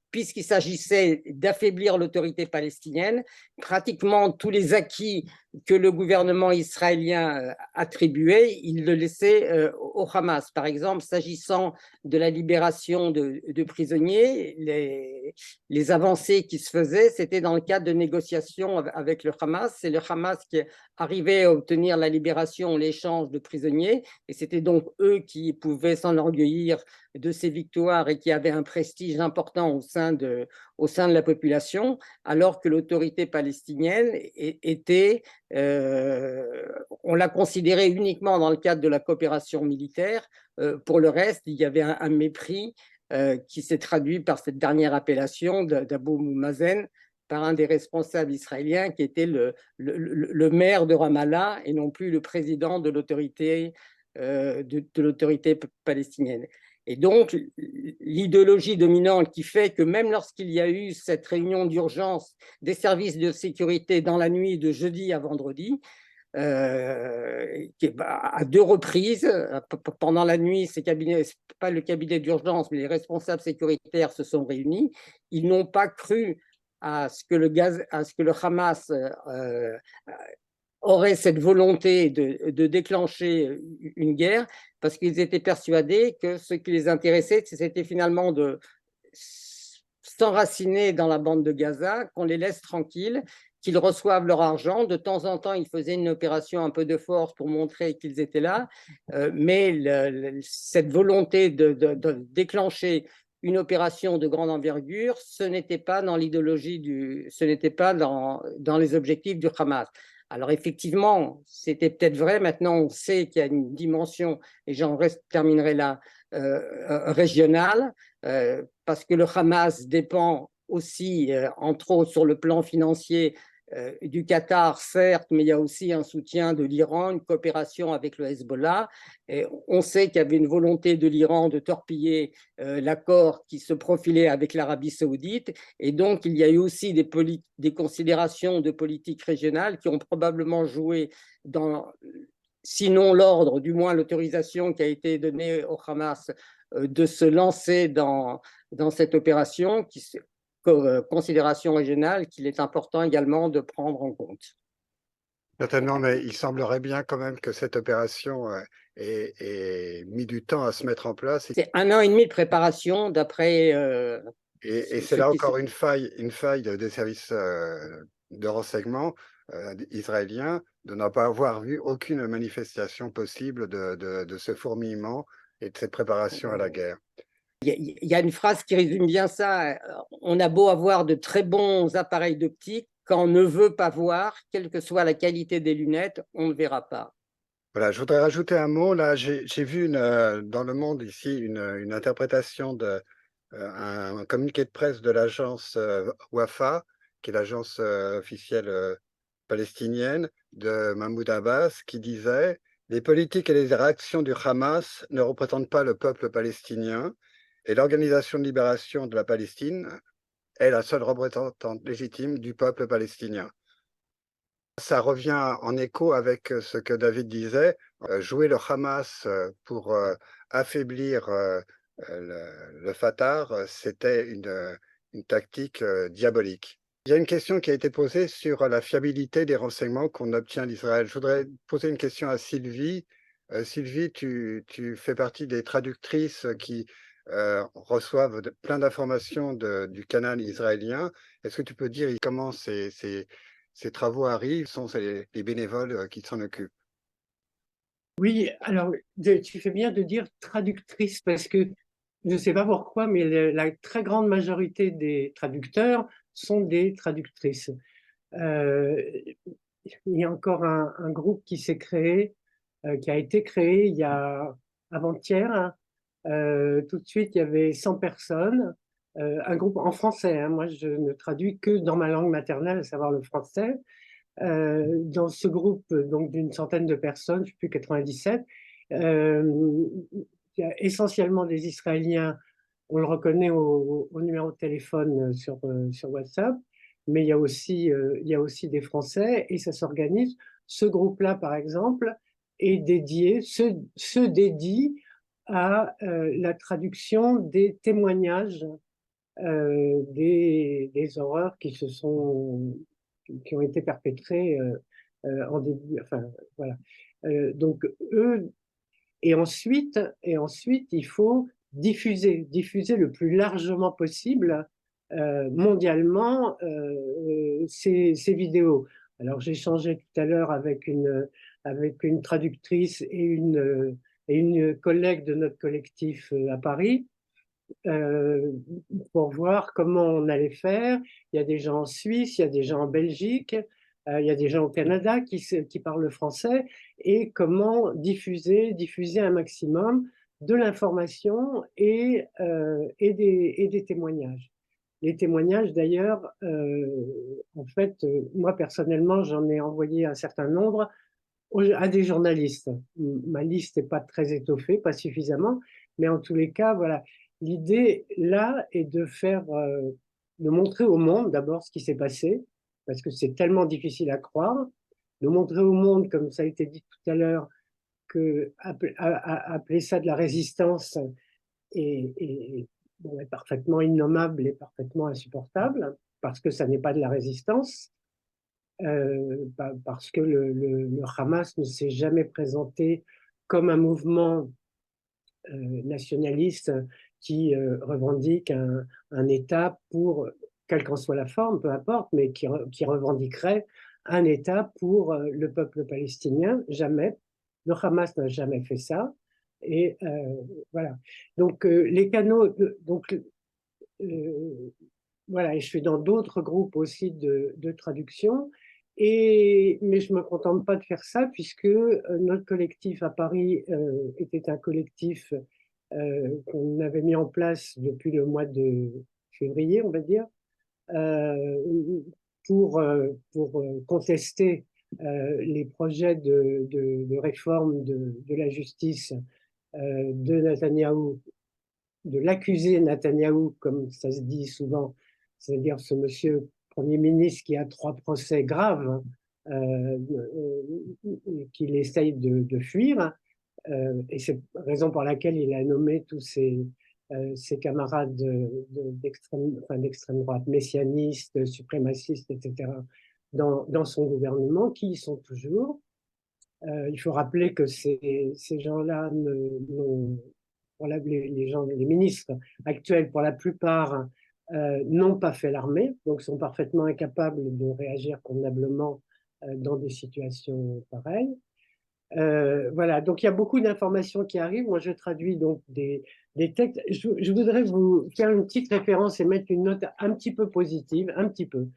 puisqu'il s'agissait d'affaiblir l'autorité palestinienne, pratiquement tous les acquis que le gouvernement israélien attribuait, il le laissait au Hamas. Par exemple, s'agissant de la libération de prisonniers, les avancées qui se faisaient, c'était dans le cadre de négociations avec le Hamas. C'est le Hamas qui arrivait à obtenir la libération, l'échange de prisonniers, et c'était donc eux qui pouvaient s'enorgueillir de ces victoires et qui avaient un prestige important au sein de la population, alors que l'autorité palestinienne était, on l'a considérée uniquement dans le cadre de la coopération militaire. Pour le reste, il y avait un mépris qui s'est traduit par cette dernière appellation d'Abou Mazen par un des responsables israéliens qui était le maire de Ramallah et non plus le président de l'autorité palestinienne. Et donc, l'idéologie dominante qui fait que même lorsqu'il y a eu cette réunion d'urgence des services de sécurité dans la nuit de jeudi à vendredi, à deux reprises, pendant la nuit, pas le cabinet d'urgence, mais les responsables sécuritaires se sont réunis. Ils n'ont pas cru à ce que le Hamas aurait cette volonté de déclencher une guerre, parce qu'ils étaient persuadés que ce qui les intéressait, c'était finalement de s'enraciner dans la bande de Gaza, qu'on les laisse tranquilles, qu'ils reçoivent leur argent. De temps en temps, ils faisaient une opération un peu de force pour montrer qu'ils étaient là, mais cette volonté de déclencher une opération de grande envergure, ce n'était pas dans l'idéologie ce n'était pas dans les objectifs du Hamas. Alors effectivement, c'était peut-être vrai. Maintenant, on sait qu'il y a une dimension, et terminerai là, régionale, parce que le Hamas dépend aussi, entre autres sur le plan financier, du Qatar, certes, mais il y a aussi un soutien de l'Iran, une coopération avec le Hezbollah. Et on sait qu'il y avait une volonté de l'Iran de torpiller l'accord qui se profilait avec l'Arabie saoudite. Et donc, il y a eu aussi des considérations de politique régionale qui ont probablement joué dans, sinon l'ordre, du moins l'autorisation qui a été donnée au Hamas de se lancer dans cette opération, considération régionale qu'il est important également de prendre en compte. Certainement, mais il semblerait bien quand même que cette opération ait mis du temps à se mettre en place. C'est 1 an et demi de préparation d'après... et c'est là encore une faille des services de renseignement israéliens de ne pas avoir vu aucune manifestation possible de ce fourmillement et de cette préparation à la guerre. Il y a une phrase qui résume bien ça. On a beau avoir de très bons appareils d'optique, quand on ne veut pas voir, quelle que soit la qualité des lunettes, on ne verra pas. Voilà, je voudrais rajouter un mot. Là, j'ai vu dans Le Monde ici une interprétation un communiqué de presse de l'agence Wafa, qui est l'agence officielle palestinienne de Mahmoud Abbas qui disait: les politiques et les réactions du Hamas ne représentent pas le peuple palestinien et l'Organisation de libération de la Palestine est la seule représentante légitime du peuple palestinien. Ça revient en écho avec ce que David disait, jouer le Hamas pour affaiblir le Fatah, c'était une tactique diabolique. Il y a une question qui a été posée sur la fiabilité des renseignements qu'on obtient d'Israël. Je voudrais poser une question à Sylvie. Sylvie, tu fais partie des traductrices qui reçoivent plein d'informations du canal israélien. Est-ce que tu peux dire comment ces travaux arrivent, sont les bénévoles qui s'en occupent? Oui, alors tu fais bien de dire traductrice parce que je ne sais pas pourquoi, mais la très grande majorité des traducteurs sont des traductrices. Il y a encore un groupe qui s'est créé, qui a été créé il y a avant-hier. Tout de suite, il y avait 100 personnes, un groupe en français. Hein, moi, je ne traduis que dans ma langue maternelle, à savoir le français. Dans ce groupe donc d'une centaine de personnes, je ne sais plus 97, il y a essentiellement des Israéliens. On le reconnaît au numéro de téléphone sur WhatsApp, mais il y a aussi des Français et ça s'organise. Ce groupe-là, par exemple, est dédié, se dédie à la traduction des témoignages des horreurs qui ont été perpétrées en début, enfin voilà. Donc eux, et ensuite, il faut diffuser le plus largement possible mondialement ces vidéos. Alors j'ai échangé tout à l'heure avec une traductrice et une collègue de notre collectif à Paris pour voir comment on allait faire. Il y a des gens en Suisse, il y a des gens en Belgique, il y a des gens au Canada qui parlent français, et comment diffuser un maximum de l'information et des témoignages. Les témoignages, d'ailleurs, en fait, moi personnellement, j'en ai envoyé un certain nombre à des journalistes. Ma liste n'est pas très étoffée, pas suffisamment, mais en tous les cas, voilà. L'idée là est de montrer au monde d'abord ce qui s'est passé, parce que c'est tellement difficile à croire, de montrer au monde, comme ça a été dit tout à l'heure, que appeler ça de la résistance est parfaitement innommable et parfaitement insupportable, parce que ça n'est pas de la résistance. Parce que le Hamas ne s'est jamais présenté comme un mouvement nationaliste qui revendique un État pour, quelle qu'en soit la forme, peu importe, mais qui revendiquerait un État pour le peuple palestinien. Jamais. Le Hamas n'a jamais fait ça. Et voilà. Donc les canaux, voilà, et je suis dans d'autres groupes aussi de traduction. Mais je ne me contente pas de faire ça, puisque notre collectif à Paris était un collectif qu'on avait mis en place depuis le mois de février, on va dire, pour contester les projets de réforme de la justice de Netanyahou, de l'accuser Netanyahou, comme ça se dit souvent, c'est-à-dire ce monsieur Premier ministre qui a 3 procès graves, qu'il essaye de fuir, et c'est la raison pour laquelle il a nommé tous ses camarades d'extrême droite, messianistes, suprémacistes, etc., dans son gouvernement, qui y sont toujours. Il faut rappeler que ces gens-là les ministres actuels, pour la plupart, n'ont pas fait l'armée, donc sont parfaitement incapables de réagir convenablement dans des situations pareilles. Voilà, donc il y a beaucoup d'informations qui arrivent. Moi, je traduis donc des textes. Je voudrais vous faire une petite référence et mettre une note un petit peu positive, un petit peu.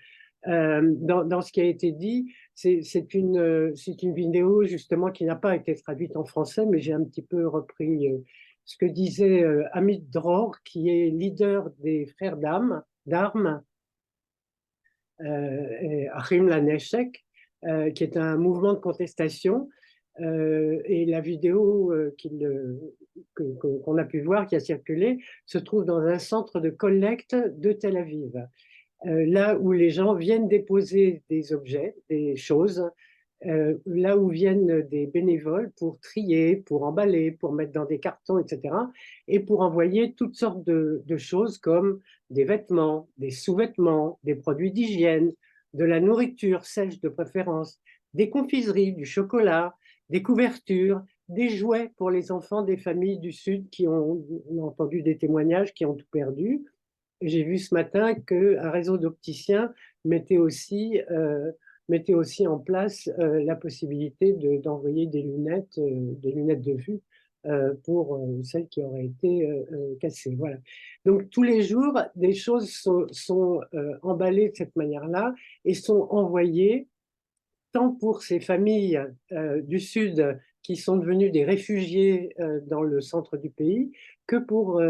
Dans ce qui a été dit, c'est une vidéo justement qui n'a pas été traduite en français, mais j'ai un petit peu repris ce que disait Amit Dror, qui est leader des frères d'armes, Achim Laneshek, qui est un mouvement de contestation. Et la vidéo qu'on a pu voir, qui a circulé, se trouve dans un centre de collecte de Tel Aviv, là où les gens viennent déposer des objets, des choses, là où viennent des bénévoles pour trier, pour emballer, pour mettre dans des cartons, etc., et pour envoyer toutes sortes de choses comme des vêtements, des sous-vêtements, des produits d'hygiène, de la nourriture sèche de préférence, des confiseries, du chocolat, des couvertures, des jouets pour les enfants des familles du Sud qui ont, on a entendu des témoignages, qui ont tout perdu. J'ai vu ce matin qu'un réseau d'opticiens mettait aussi en place la possibilité d'envoyer des lunettes de vue pour celles qui auraient été cassées. Voilà. Donc tous les jours, des choses sont emballées de cette manière-là et sont envoyées tant pour ces familles du Sud qui sont devenues des réfugiés dans le centre du pays que pour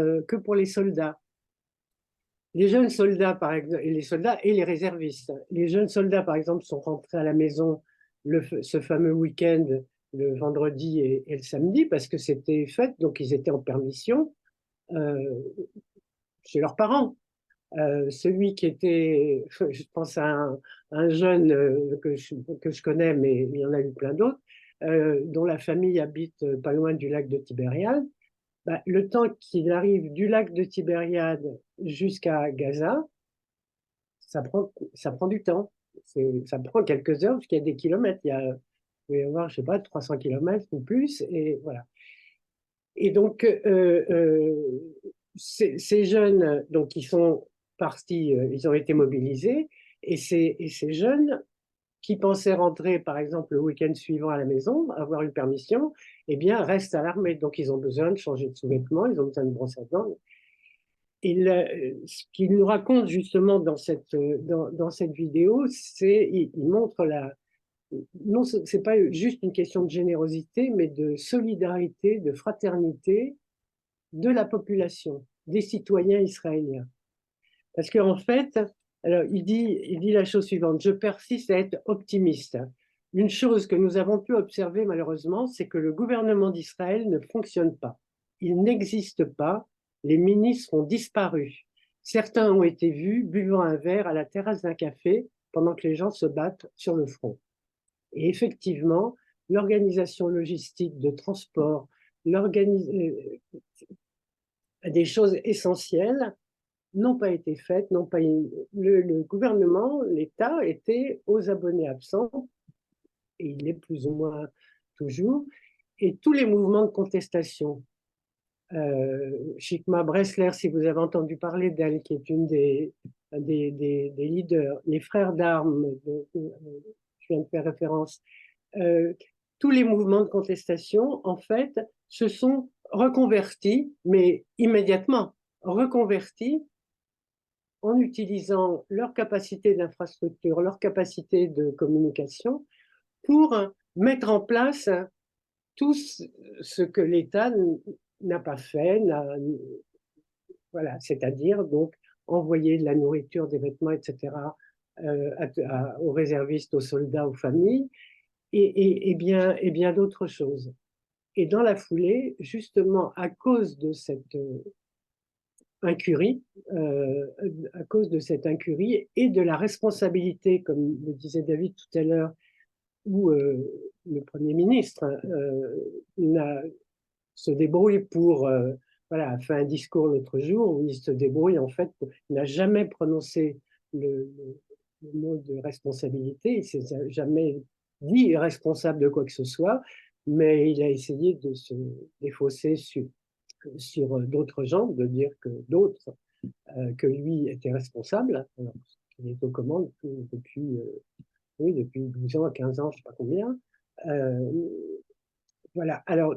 les soldats. Les jeunes soldats, par exemple, et les soldats et les réservistes. Les jeunes soldats, par exemple, sont rentrés à la maison ce fameux week-end, le vendredi et le samedi, parce que c'était fête, donc ils étaient en permission chez leurs parents. Celui qui était, je pense à un jeune que je connais, mais il y en a eu plein d'autres, dont la famille habite pas loin du lac de Tibériade. Bah, le temps qu'il arrive du lac de Tibériade jusqu'à Gaza, ça prend du temps. Ça prend quelques heures, parce qu'il y a des kilomètres. Il peut y avoir, je sais pas, 300 kilomètres ou plus, et voilà. Et donc, ces jeunes, donc, ils sont partis, ils ont été mobilisés, et ces jeunes qui pensaient rentrer, par exemple, le week-end suivant à la maison, avoir une permission, eh bien, restent à l'armée. Donc, ils ont besoin de changer de sous-vêtements, ils ont besoin de brosser à dents. Ce qu'il nous raconte justement dans cette vidéo, il montre non, c'est pas juste une question de générosité, mais de solidarité, de fraternité de la population, des citoyens israéliens. Parce qu'en fait, alors il dit la chose suivante: je persiste à être optimiste. Une chose que nous avons pu observer malheureusement, c'est que le gouvernement d'Israël ne fonctionne pas. Il n'existe pas. Les ministres ont disparu. Certains ont été vus buvant un verre à la terrasse d'un café pendant que les gens se battent sur le front. Et effectivement, l'organisation logistique de transport, des choses essentielles n'ont pas été faites, le gouvernement, l'État était aux abonnés absents, et il est plus ou moins toujours, et tous les mouvements de contestation. Chikma Bressler, si vous avez entendu parler d'elle, qui est une des leaders, les frères d'armes, je viens de faire référence, tous les mouvements de contestation, en fait, se sont reconvertis, mais immédiatement, reconvertis en utilisant leur capacité d'infrastructure, leur capacité de communication pour mettre en place tout ce que l'État n'a pas fait, voilà, c'est-à-dire donc envoyer de la nourriture, des vêtements, etc., aux réservistes, aux soldats, aux familles, et bien d'autres choses. Et dans la foulée, justement, à cause de cette incurie, et de la responsabilité, comme le disait David tout à l'heure, où le Premier ministre se débrouille pour, voilà, a fait un discours l'autre jour où il se débrouille, en fait, il n'a jamais prononcé le mot de responsabilité, il ne s'est jamais dit responsable de quoi que ce soit, mais il a essayé de se défausser sur d'autres gens, de dire que d'autres, que lui était responsable, alors qu'il est aux commandes depuis 12 ans, 15 ans, je ne sais pas combien. Voilà, alors,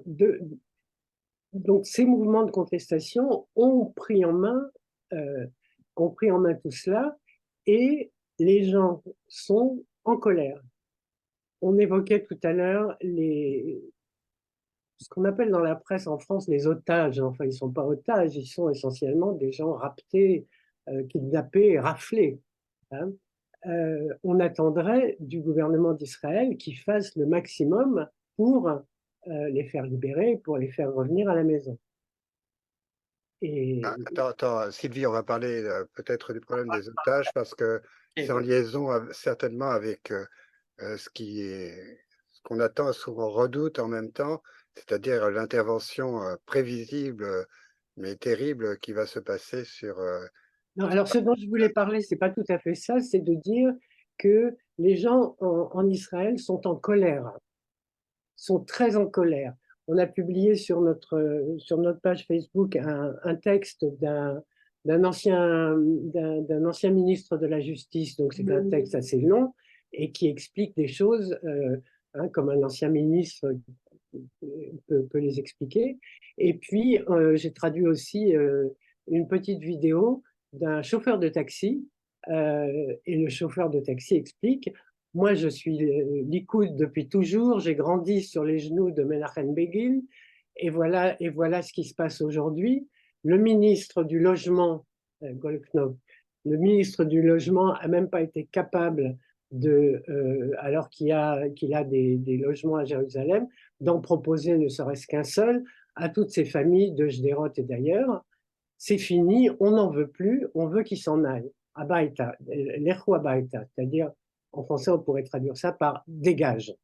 donc ces mouvements de contestation ont pris en main tout cela, et les gens sont en colère. On évoquait tout à l'heure ce qu'on appelle dans la presse en France les otages. Enfin, ils ne sont pas otages, ils sont essentiellement des gens raptés, kidnappés, raflés. Hein. on attendrait du gouvernement d'Israël qu'il fasse le maximum pour les faire libérer, pour les faire revenir à la maison. Et Attends, Sylvie, on va parler peut-être du problème des otages parce que c'est en liaison certainement avec ce qu'on attend, ce qu'on redoute en même temps, c'est-à-dire l'intervention prévisible mais terrible qui va se passer sur. non, alors ce dont je voulais parler, c'est pas tout à fait ça, c'est de dire que les gens en Israël sont en colère, sont très en colère. On a publié sur notre page Facebook un texte d'un ancien ministre de la Justice, donc c'est un texte assez long, et qui explique des choses comme un ancien ministre peut les expliquer. Et puis, j'ai traduit aussi une petite vidéo d'un chauffeur de taxi, et le chauffeur de taxi explique: moi, je suis Likoud depuis toujours, j'ai grandi sur les genoux de Menachem Begin, et voilà ce qui se passe aujourd'hui. Le ministre du Logement, Goldknopf, le ministre du Logement n'a même pas été capable alors qu'il a des logements à Jérusalem, d'en proposer ne serait-ce qu'un seul à toutes ces familles de Sderot et d'ailleurs. C'est fini, on n'en veut plus, on veut qu'ils s'en aillent. Abaïta, l'echo abaïta, c'est-à-dire, en français, on pourrait traduire ça par dégage.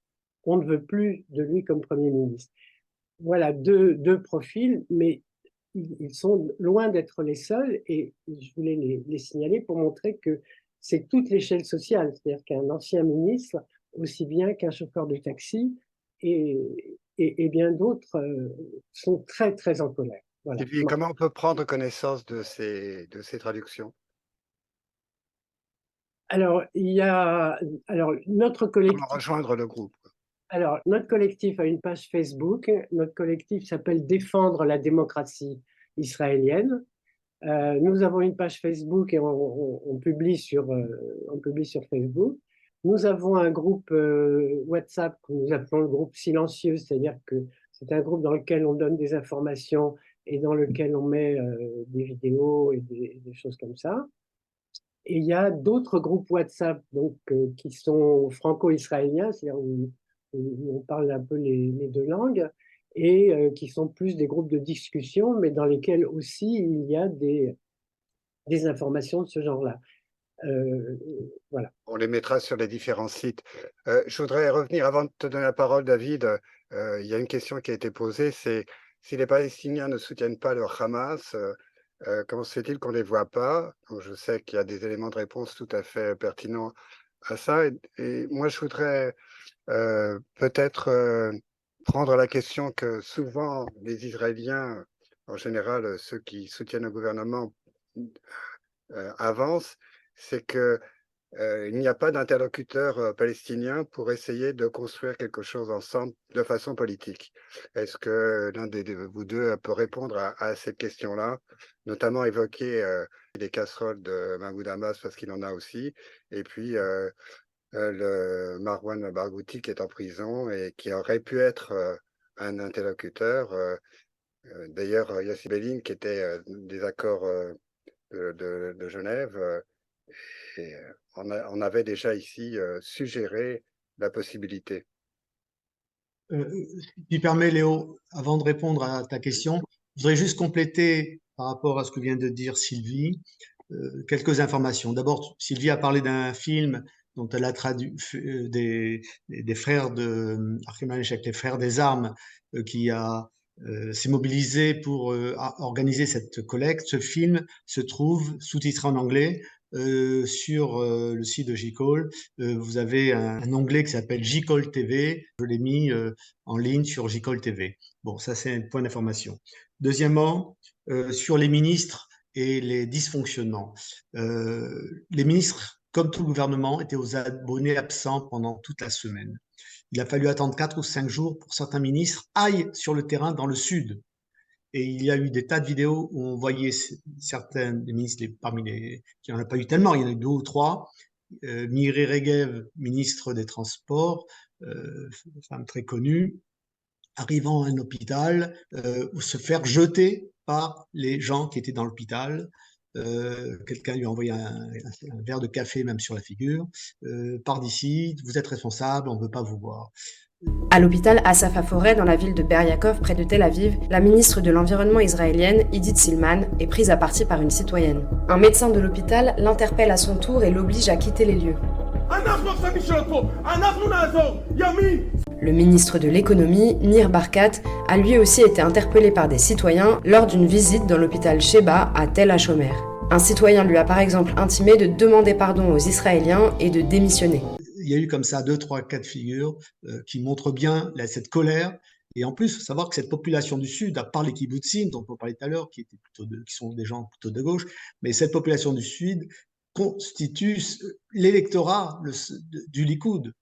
On ne veut plus de lui comme Premier ministre. Voilà deux profils, mais ils sont loin d'être les seuls, et je voulais les signaler pour montrer que c'est toute l'échelle sociale, c'est-à-dire qu'un ancien ministre, aussi bien qu'un chauffeur de taxi, et bien d'autres sont très, très en colère. Voilà. Sylvie, comment on peut prendre connaissance de ces traductions? Alors, notre collectif. Comment rejoindre le groupe? Alors, notre collectif a une page Facebook. Notre collectif s'appelle Défendre la démocratie israélienne. Nous avons une page Facebook et on publie sur Facebook. Nous avons un groupe WhatsApp que nous appelons le groupe silencieux, c'est-à-dire que c'est un groupe dans lequel on donne des informations et dans lequel on met des vidéos et des choses comme ça. Et il y a d'autres groupes WhatsApp donc, qui sont franco-israéliens, c'est-à-dire où on parle un peu les deux langues, et qui sont plus des groupes de discussion, mais dans lesquels aussi il y a des informations de ce genre-là. Voilà. On les mettra sur les différents sites. Je voudrais revenir, avant de te donner la parole, David, il y a une question qui a été posée, c'est si les Palestiniens ne soutiennent pas le Hamas, comment se fait-il qu'on ne les voit pas? Donc, je sais qu'il y a des éléments de réponse tout à fait pertinents à ça. Et moi, je voudrais peut-être prendre la question que souvent les Israéliens, en général ceux qui soutiennent le gouvernement, avancent, c'est que il n'y a pas d'interlocuteur palestinien pour essayer de construire quelque chose ensemble de façon politique. Est-ce que l'un de vous deux peut répondre à cette question-là, notamment évoquer les casseroles de Mahmoud Abbas parce qu'il en a aussi, et puis le Marwan Barghouti qui est en prison et qui aurait pu être un interlocuteur. D'ailleurs, Yossi Bellin qui était des accords de Genève. Et on avait déjà ici suggéré la possibilité. Si tu permets, Léo, avant de répondre à ta question, je voudrais juste compléter par rapport à ce que vient de dire Sylvie, quelques informations. D'abord, Sylvie a parlé d'un film dont elle a traduit des frères de Archimanchek, les frères des armes, qui s'est mobilisé pour organiser cette collecte. Ce film se trouve sous-titré en anglais sur le site de J-Call. Vous avez un onglet qui s'appelle J-Call TV. Je l'ai mis en ligne sur J-Call TV. Bon, ça c'est un point d'information. Deuxièmement, sur les ministres et les dysfonctionnements. Les ministres, comme tout le gouvernement, étaient aux abonnés absents pendant toute la semaine. Il a fallu attendre 4 ou 5 jours pour que certains ministres aillent sur le terrain dans le sud. Et il y a eu des tas de vidéos où on voyait certains des ministres, parmi les qui n'en a pas eu tellement, il y en a eu 2 ou 3. Miri Regev, ministre des Transports, femme très connue, arrivant à un hôpital, se faire jeter par les gens qui étaient dans l'hôpital. quelqu'un lui a envoyé un verre de café même sur la figure. Pars d'ici, vous êtes responsable, on ne veut pas vous voir. À l'hôpital Asaf Haforeh, dans la ville de Be'er Yaakov, près de Tel Aviv, la ministre de l'Environnement israélienne, Idit Silman, est prise à partie par une citoyenne. Un médecin de l'hôpital l'interpelle à son tour et l'oblige à quitter les lieux. Le ministre de l'économie, Nir Barkat, a lui aussi été interpellé par des citoyens lors d'une visite dans l'hôpital Sheba à Tel HaShomer. Un citoyen lui a par exemple intimé de demander pardon aux Israéliens et de démissionner. Il y a eu comme ça 2, 3 cas de figure qui montrent bien cette colère. Et en plus, il faut savoir que cette population du Sud, à part les kibbutzim, dont on parlait tout à l'heure, qui sont des gens plutôt de gauche, mais cette population du Sud constitue l'électorat du Likoud.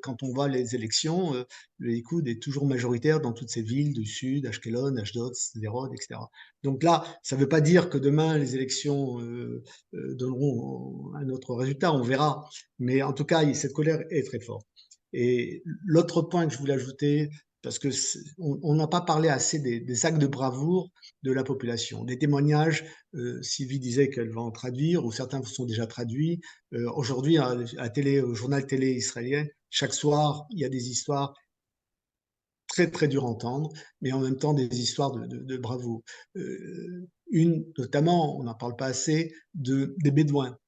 Quand on voit les élections, le Likoud est toujours majoritaire dans toutes ces villes du Sud, Ashkelon, Ashdod, Sderot, etc. Donc là, ça ne veut pas dire que demain les élections donneront un autre résultat, on verra. Mais en tout cas, cette colère est très forte. Et l'autre point que je voulais ajouter, parce que on n'a pas parlé assez des actes de bravoure de la population, des témoignages. Sylvie disait qu'elle va en traduire, ou certains sont déjà traduits. Aujourd'hui, au journal télé israélien, chaque soir, il y a des histoires très très dures à entendre, mais en même temps des histoires de bravoure. Une, notamment, on n'en parle pas assez, des Bédouins.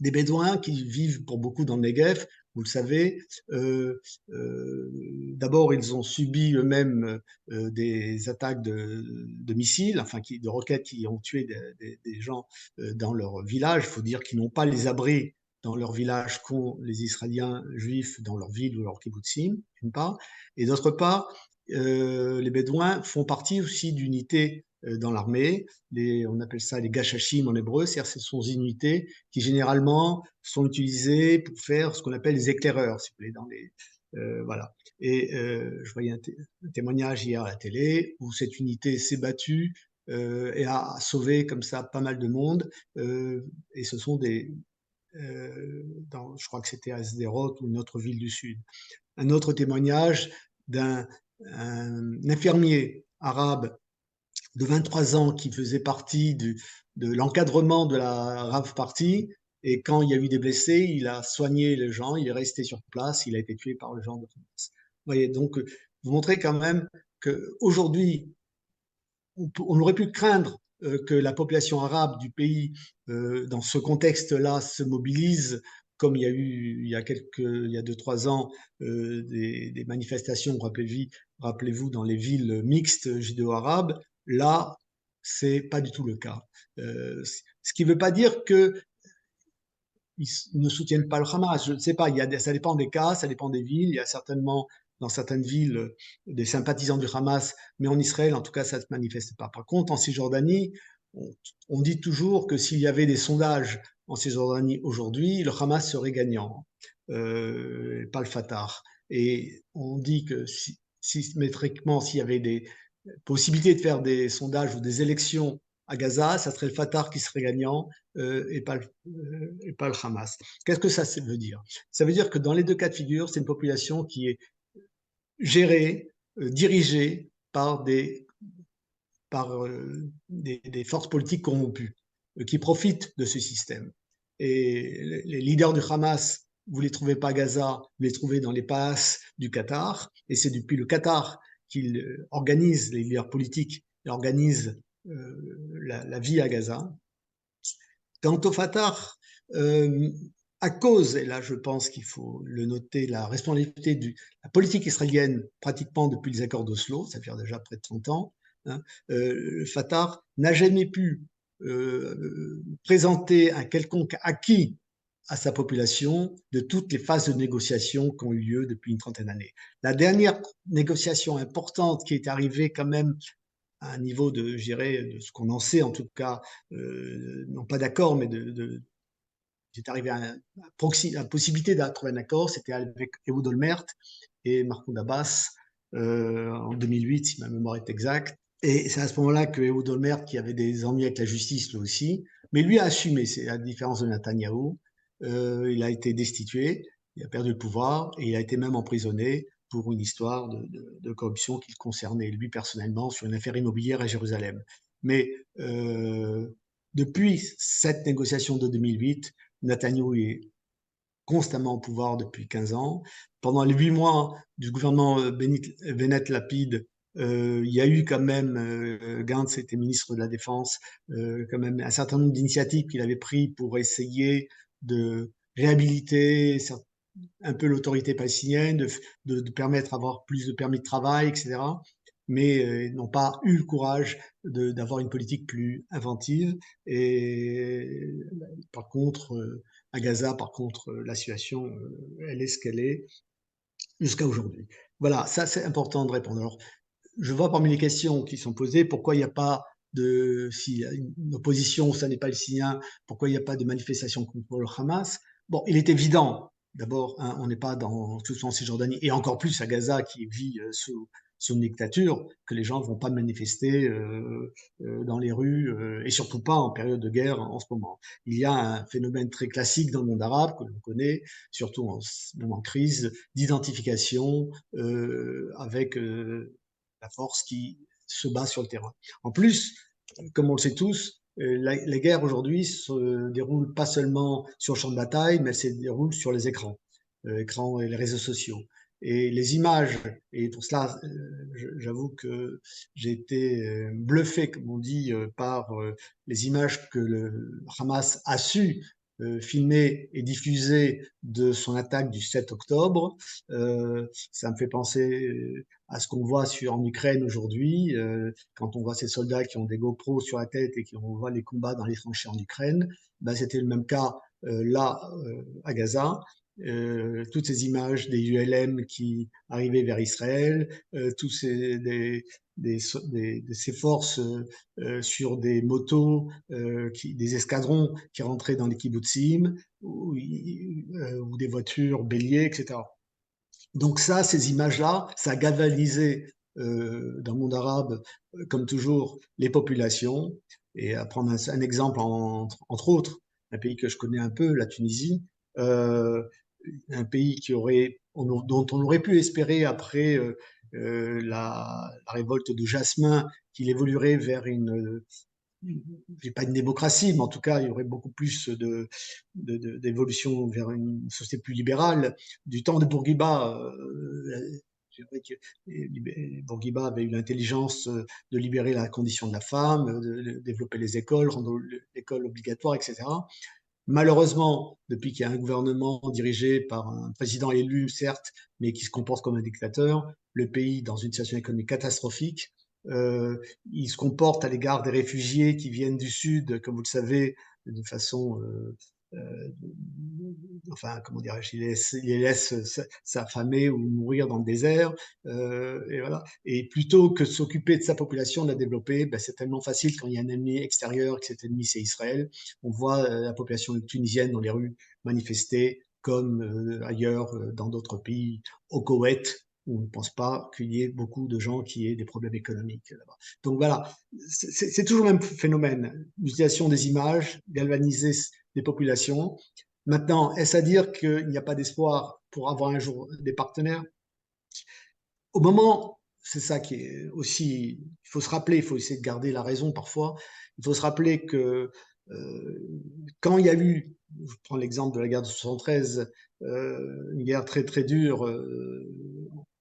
Des Bédouins qui vivent pour beaucoup dans le Negev, vous le savez. D'abord, ils ont subi eux-mêmes des attaques de missiles, enfin de roquettes qui ont tué des gens dans leur village. Il faut dire qu'ils n'ont pas les abris dans leur village qu'ont les Israéliens juifs dans leur ville ou leur kibbutzim, d'une part. Et d'autre part, les Bédouins font partie aussi d'unités dans l'armée, on appelle ça les gachachim en hébreu, c'est-à-dire ce sont des unités qui généralement sont utilisées pour faire ce qu'on appelle les éclaireurs, si vous voulez, voilà. Et je voyais un témoignage hier à la télé où cette unité s'est battue et a sauvé comme ça pas mal de monde, et ce sont je crois que c'était à Sderot ou une autre ville du Sud. Un autre témoignage d'un infirmier arabe de 23 ans qui faisait partie de l'encadrement de la Rav Party, et quand il y a eu des blessés, il a soigné les gens, il est resté sur place, il a été tué par le genre de Hamas. Vous voyez, donc vous montrez quand même qu'aujourd'hui, on aurait pu craindre que la population arabe du pays, dans ce contexte-là, se mobilise, comme il y a eu il y a 2-3 ans des manifestations, rappelez-vous, dans les villes mixtes judéo-arabes. Là, c'est pas du tout le cas. Ce qui ne veut pas dire qu'ils ne soutiennent pas le Hamas. Je ne sais pas, ça dépend des cas, ça dépend des villes. Il y a certainement dans certaines villes des sympathisants du Hamas, mais en Israël, en tout cas, ça ne se manifeste pas. Par contre, en Cisjordanie, on dit toujours que s'il y avait des sondages en Cisjordanie aujourd'hui, le Hamas serait gagnant, pas le Fatah. Et on dit que symétriquement, s'il y avait des possibilités de faire des sondages ou des élections à Gaza, ça serait le Fatah qui serait gagnant et pas le Hamas. Qu'est-ce que ça veut dire? Ça veut dire que dans les deux cas de figure, c'est une population qui est gérée, dirigée par des forces politiques corrompues qui profitent de ce système. Et les leaders du Hamas, vous ne les trouvez pas à Gaza, vous les trouvez dans les palaces du Qatar, et c'est depuis le Qatar qu'ils organisent, les leaders politiques, ils organisent la vie à Gaza. Quant au Fatah, à cause, et là je pense qu'il faut le noter, la responsabilité de la politique israélienne pratiquement depuis les accords d'Oslo, ça fait déjà près de 30 ans, le Fatah n'a jamais pu présenter un quelconque acquis à sa population de toutes les phases de négociation qui ont eu lieu depuis une trentaine d'années. La dernière négociation importante qui est arrivée quand même à un niveau de ce qu'on en sait, en tout cas, non pas d'accord, mais c'est arrivé à la possibilité de trouver un accord, c'était avec Ehud Olmert et Mahmoud Abbas en 2008, si ma mémoire est exacte. Et c'est à ce moment-là que Ehud Olmert, qui avait des ennuis avec la justice, lui aussi, mais lui a assumé, c'est la différence de Netanyahou. Il a été destitué, il a perdu le pouvoir et il a été même emprisonné pour une histoire de corruption qui le concernait lui personnellement sur une affaire immobilière à Jérusalem. Mais depuis cette négociation de 2008, Netanyahou est constamment au pouvoir depuis 15 ans. Pendant les 8 mois du gouvernement Bennett Lapid, il y a eu quand même, Gantz était ministre de la Défense, quand même un certain nombre d'initiatives qu'il avait prises pour essayer de réhabiliter un peu l'autorité palestinienne, de permettre d'avoir plus de permis de travail, etc. Mais ils n'ont pas eu le courage d'avoir une politique plus inventive. Et par contre, à Gaza, par contre, la situation, elle est ce qu'elle est jusqu'à aujourd'hui. Voilà, ça c'est important de répondre. Alors, je vois parmi les questions qui sont posées, pourquoi il n'y a pas si une opposition, ça n'est pas le sien, pourquoi il n'y a pas de manifestation contre le Hamas? Bon, il est évident, d'abord, hein, on n'est pas dans tout en Cisjordanie, et encore plus à Gaza qui vit sous une dictature, que les gens ne vont pas manifester dans les rues, et surtout pas en période de guerre en ce moment. Il y a un phénomène très classique dans le monde arabe, que l'on connaît, surtout en ce moment de crise, d'identification avec la force qui se bat sur le terrain. En plus, comme on le sait tous, la guerre aujourd'hui se déroule pas seulement sur le champ de bataille, mais elle se déroule sur les écrans et les réseaux sociaux. Et les images, et pour cela, j'avoue que j'ai été bluffé, comme on dit, par les images que le Hamas a su filmer et diffuser de son attaque du 7 octobre. Ça me fait penser à ce qu'on voit en Ukraine aujourd'hui, quand on voit ces soldats qui ont des GoPros sur la tête et qui voit les combats dans les tranchées en Ukraine. Ben, c'était le même cas là à Gaza. Toutes ces images des ULM qui arrivaient vers Israël, tous ces forces sur des motos, des escadrons qui rentraient dans les kibbutzim ou des voitures béliers, etc. Donc ça, ces images-là, ça a galvanisé dans le monde arabe, comme toujours, les populations. Et à prendre un exemple, entre autres, un pays que je connais un peu, la Tunisie, un pays dont on aurait pu espérer après la révolte de Jasmin qu'il évoluerait vers pas une démocratie, mais en tout cas, il y aurait beaucoup plus d'évolution vers une société plus libérale. Du temps de Bourguiba, c'est vrai que Bourguiba avait eu l'intelligence de libérer la condition de la femme, de développer les écoles, rendre l'école obligatoire, etc. Malheureusement, depuis qu'il y a un gouvernement dirigé par un président élu, certes, mais qui se comporte comme un dictateur, le pays dans une situation économique catastrophique. Il se comporte à l'égard des réfugiés qui viennent du Sud, comme vous le savez, de façon, enfin, comment dirais-je, il les laisse s'affamer ou mourir dans le désert. Et voilà. Et plutôt que de s'occuper de sa population, de la développer, ben, c'est tellement facile quand il y a un ennemi extérieur, que cet ennemi c'est Israël. On voit la population tunisienne dans les rues manifester comme ailleurs dans d'autres pays, au Koweït, où on ne pense pas qu'il y ait beaucoup de gens qui aient des problèmes économiques là-bas. Donc voilà, c'est toujours le même phénomène, l'utilisation des images, galvaniser des populations. Maintenant, est-ce à dire qu'il n'y a pas d'espoir pour avoir un jour des partenaires? Au moment, c'est ça qui est aussi, il faut se rappeler, il faut essayer de garder la raison parfois, il faut se rappeler que quand il y a eu, je prends l'exemple de la guerre de 73, une guerre très très dure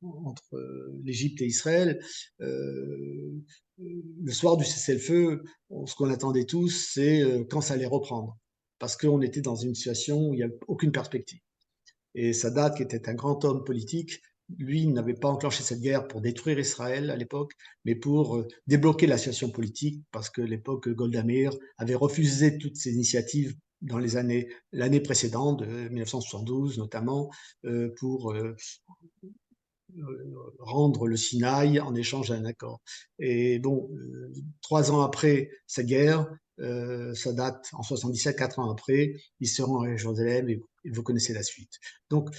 entre l'Égypte et Israël, le soir du cessez-le-feu, ce qu'on attendait tous, c'est quand ça allait reprendre, parce qu'on était dans une situation où il n'y a aucune perspective. Et Sadat, qui était un grand homme politique, lui n'avait pas enclenché cette guerre pour détruire Israël à l'époque, mais pour débloquer la situation politique, parce que l'époque Golda Meir avait refusé toutes ces initiatives dans l'année précédente, 1972 notamment, pour rendre le Sinaï en échange d'un accord. Et bon, 3 ans après cette guerre, ça date en 77, 4 ans après, il se rend à Jérusalem et vous connaissez la suite. Donc,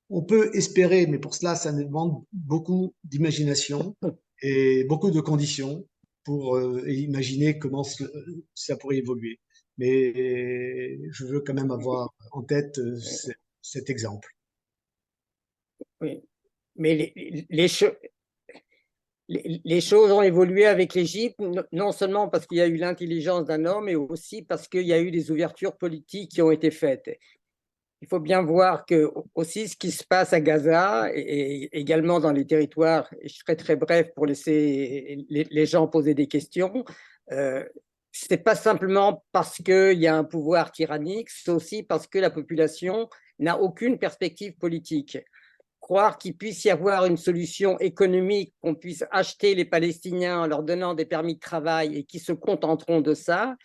on peut espérer, mais pour cela, ça demande beaucoup d'imagination et beaucoup de conditions pour imaginer comment ça pourrait évoluer. Mais je veux quand même avoir en tête cet exemple. Oui, mais les choses. les choses ont évolué avec l'Égypte, non seulement parce qu'il y a eu l'intelligence d'un homme, mais aussi parce qu'il y a eu des ouvertures politiques qui ont été faites. Il faut bien voir que aussi ce qui se passe à Gaza et également dans les territoires, et je serai très bref pour laisser les gens poser des questions, c'est pas simplement parce qu'il y a un pouvoir tyrannique, c'est aussi parce que la population n'a aucune perspective politique. Croire qu'il puisse y avoir une solution économique, qu'on puisse acheter les Palestiniens en leur donnant des permis de travail et qui se contenteront de ça,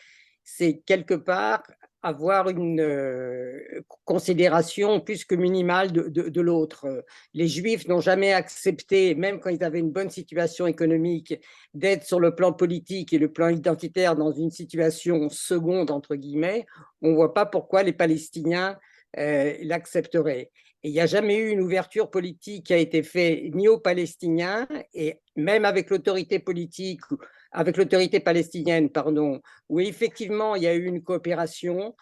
c'est quelque part avoir une considération plus que minimale de l'autre. Les Juifs n'ont jamais accepté, même quand ils avaient une bonne situation économique, d'être sur le plan politique et le plan identitaire dans une situation seconde, entre guillemets. On ne voit pas pourquoi les Palestiniens l'accepteraient. Et il n'y a jamais eu une ouverture politique qui a été faite ni aux Palestiniens, et même avec l'autorité politique, avec l'autorité palestinienne, pardon, où effectivement il y a eu une coopération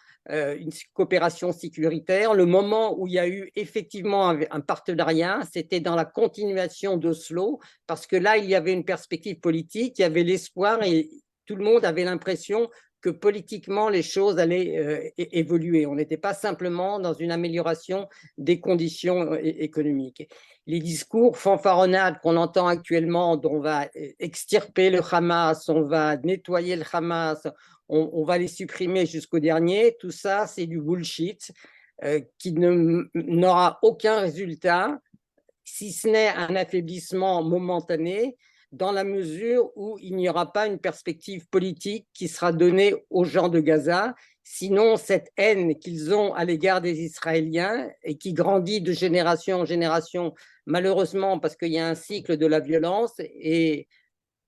sécuritaire. Le moment où il y a eu effectivement un partenariat, c'était dans la continuation d'Oslo, parce que là, il y avait une perspective politique, il y avait l'espoir et tout le monde avait l'impression que politiquement, les choses allaient évoluer. On n'était pas simplement dans une amélioration des conditions économiques. Les discours fanfaronnades qu'on entend actuellement, dont on va extirper le Hamas, on va nettoyer le Hamas, on va les supprimer jusqu'au dernier, tout ça, c'est du bullshit qui n'aura aucun résultat, si ce n'est un affaiblissement momentané, dans la mesure où il n'y aura pas une perspective politique qui sera donnée aux gens de Gaza. Sinon, cette haine qu'ils ont à l'égard des Israéliens et qui grandit de génération en génération, malheureusement, parce qu'il y a un cycle de la violence et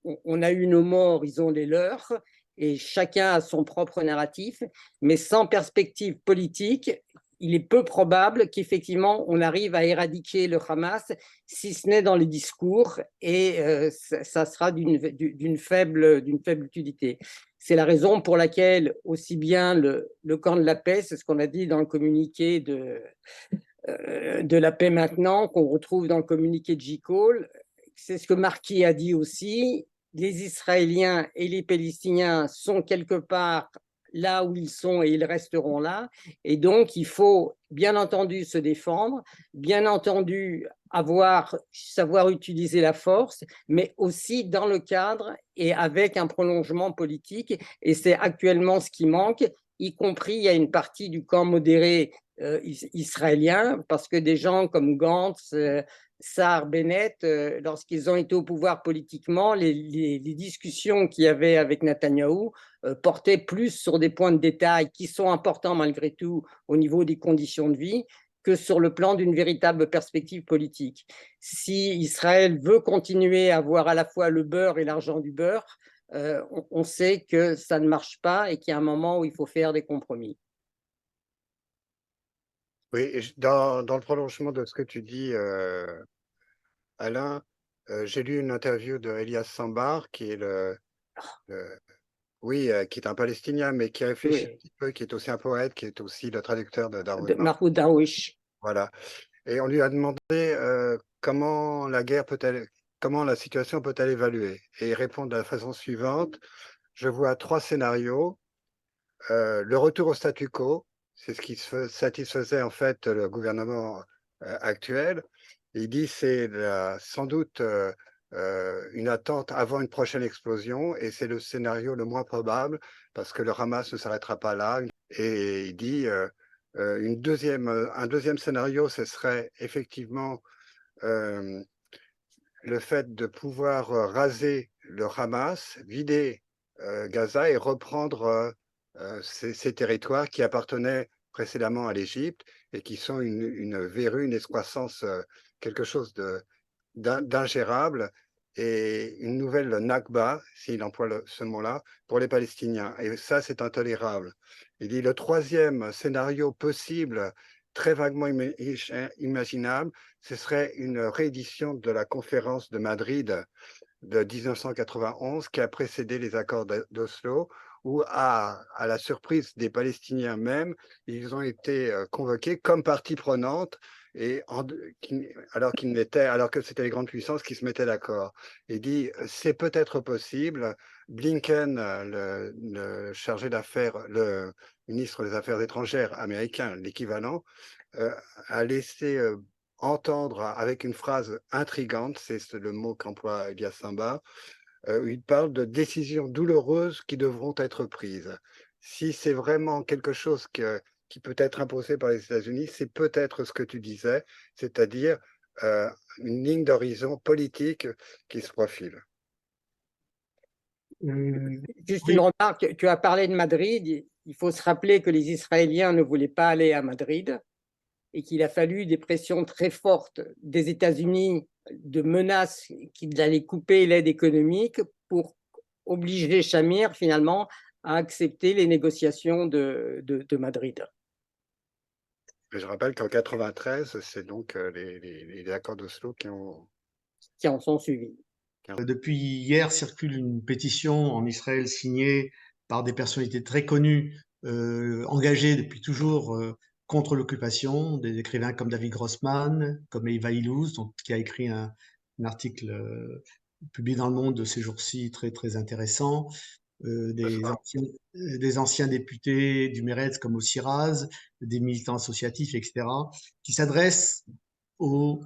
on a eu nos morts, ils ont les leurs, et chacun a son propre narratif, mais sans perspective politique, il est peu probable qu'effectivement on arrive à éradiquer le Hamas, si ce n'est dans les discours, et ça sera d'une faible utilité. C'est la raison pour laquelle aussi bien le camp de la paix, c'est ce qu'on a dit dans le communiqué de la paix maintenant, qu'on retrouve dans le communiqué de J. Cole, c'est ce que Marquis a dit aussi, les Israéliens et les Palestiniens sont quelque part là où ils sont et ils resteront là. Et donc, il faut bien entendu se défendre, bien entendu savoir utiliser la force, mais aussi dans le cadre et avec un prolongement politique. Et c'est actuellement ce qui manque, y compris il y a une partie du camp modéré israélien, parce que des gens comme Gantz, Saar, Bennett, lorsqu'ils ont été au pouvoir politiquement, les discussions qu'il y avait avec Netanyahou portaient plus sur des points de détail qui sont importants malgré tout au niveau des conditions de vie que sur le plan d'une véritable perspective politique. Si Israël veut continuer à avoir à la fois le beurre et l'argent du beurre, on sait que ça ne marche pas et qu'il y a un moment où il faut faire des compromis. Oui, dans le prolongement de ce que tu dis, Alain, j'ai lu une interview de Elias Sambar, qui est qui est un Palestinien, mais qui réfléchit un petit peu, qui est aussi un poète, qui est aussi le traducteur de Darwin. Mahmoud Darwish. Voilà. Et on lui a demandé comment la situation peut-elle évaluer. Et il répond de la façon suivante: je vois 3 scénarios. Le retour au statu quo, c'est ce qui satisfaisait en fait le gouvernement actuel. Il dit c'est sans doute une attente avant une prochaine explosion, et c'est le scénario le moins probable parce que le Hamas ne s'arrêtera pas là. Et il dit un deuxième scénario, ce serait effectivement le fait de pouvoir raser le Hamas, vider Gaza et reprendre ces territoires qui appartenaient précédemment à l'Égypte et qui sont une verrue, une excroissance, quelque chose d'ingérable, et une nouvelle Nakba, s'il emploie ce mot-là, pour les Palestiniens. Et ça, c'est intolérable. Il dit le troisième scénario possible, très vaguement imaginable, ce serait une réédition de la conférence de Madrid de 1991 qui a précédé les accords d'Oslo, où à la surprise des Palestiniens même, ils ont été convoqués comme partie prenante, alors que c'était les grandes puissances qui se mettaient d'accord. Il dit, c'est peut-être possible. Blinken, le chargé d'affaires, le ministre des Affaires étrangères américain, l'équivalent, a laissé entendre avec une phrase intrigante, c'est le mot qu'emploie Elias Samba, où il parle de décisions douloureuses qui devront être prises. Si c'est vraiment quelque chose qui peut être imposé par les États-Unis, c'est peut-être ce que tu disais, c'est-à-dire une ligne d'horizon politique qui se profile. Juste Oui. une remarque, tu as parlé de Madrid, il faut se rappeler que les Israéliens ne voulaient pas aller à Madrid et qu'il a fallu des pressions très fortes des États-Unis, de menaces qui allaient couper l'aide économique pour obliger Shamir finalement à accepter les négociations de Madrid. Et je rappelle qu'en 93, c'est donc les accords d'Oslo qui en sont suivis. Depuis hier circule une pétition en Israël signée par des personnalités très connues, engagées depuis toujours contre l'occupation, des écrivains comme David Grossman, comme Eva Illouz, qui a écrit un article publié dans Le Monde de ces jours-ci très très intéressant, des anciens députés du Meretz comme Mossi Raz, des militants associatifs, etc., qui s'adressent aux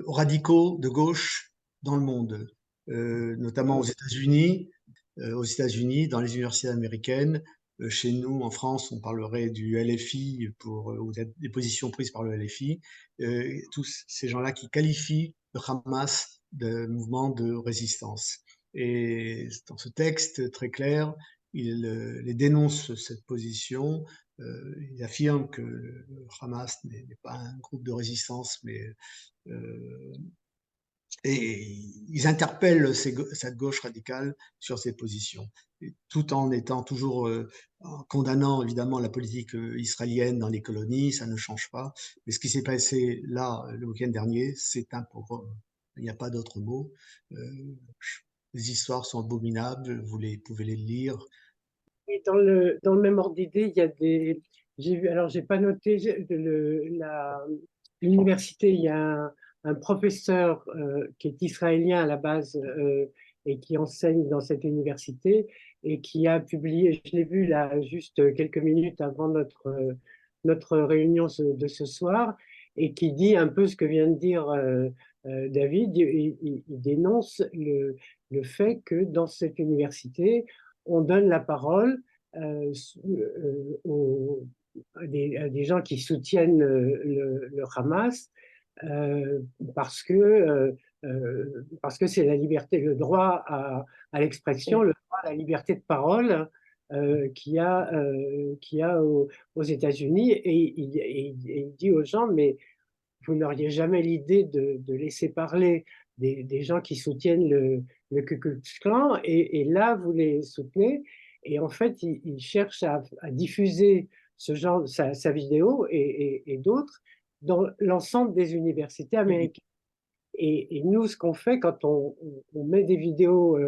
radicaux de gauche dans le monde, notamment aux États-Unis, dans les universités américaines. Chez nous, en France, on parlerait du LFI ou des positions prises par le LFI. Tous ces gens-là qui qualifient le Hamas de mouvement de résistance. Et dans ce texte très clair, il les dénonce cette position. Il affirme que le Hamas n'est pas un groupe de résistance, mais et ils interpellent cette gauche radicale sur ses positions, tout en étant toujours en condamnant évidemment la politique israélienne dans les colonies, ça ne change pas. Mais ce qui s'est passé là le week-end dernier, c'est un pogrom. Il n'y a pas d'autre mot. Les histoires sont abominables, vous pouvez les lire. Et dans le même ordre d'idée, il y a des. J'ai vu, alors j'ai pas noté l'université, il y a un professeur qui est israélien à la base et qui enseigne dans cette université et qui a publié, je l'ai vu là juste quelques minutes avant notre réunion de ce soir, et qui dit un peu ce que vient de dire David. Il dénonce le fait que dans cette université, on donne la parole à des gens qui soutiennent le Hamas parce que c'est la liberté, le droit à l'expression, le droit à la liberté de parole qu'il y a aux États-Unis. Et il dit aux gens, mais vous n'auriez jamais l'idée de laisser parler des gens qui soutiennent le Ku Klux Klan, et là, vous les soutenez. Et en fait, il cherche à diffuser ce genre, sa vidéo et d'autres dans l'ensemble des universités américaines. Et nous, ce qu'on fait quand on met des vidéos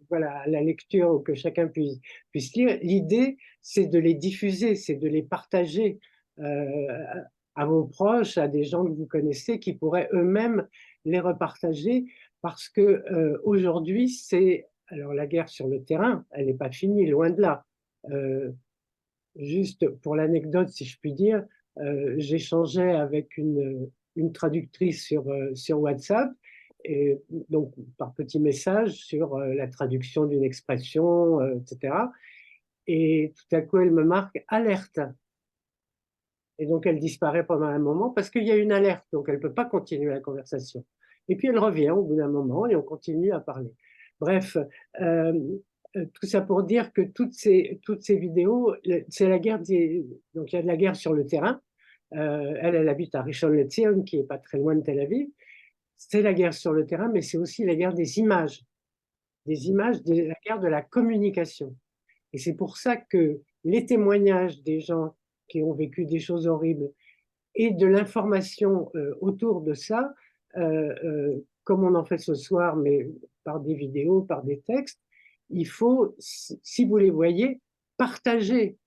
voilà, à la lecture ou que chacun puisse lire, l'idée, c'est de les diffuser, c'est de les partager à vos proches, à des gens que vous connaissez qui pourraient eux-mêmes les repartager, parce que aujourd'hui, alors la guerre sur le terrain, elle n'est pas finie, loin de là. Juste pour l'anecdote, si je puis dire, j'échangeais avec une traductrice sur WhatsApp, et donc par petit message sur la traduction d'une expression, etc. Et tout à coup, elle me marque alerte. Et donc, elle disparaît pendant un moment parce qu'il y a une alerte, donc elle ne peut pas continuer la conversation. Et puis, elle revient au bout d'un moment et on continue à parler. Bref, tout ça pour dire que toutes ces vidéos, c'est la guerre donc il y a de la guerre sur le terrain. Elle habite à Rishon LeZion, qui n'est pas très loin de Tel Aviv. C'est la guerre sur le terrain, mais c'est aussi la guerre des images, la guerre de la communication. Et c'est pour ça que les témoignages des gens qui ont vécu des choses horribles et de l'information autour de ça, comme on en fait ce soir, mais par des vidéos, par des textes, il faut, si vous les voyez, partager,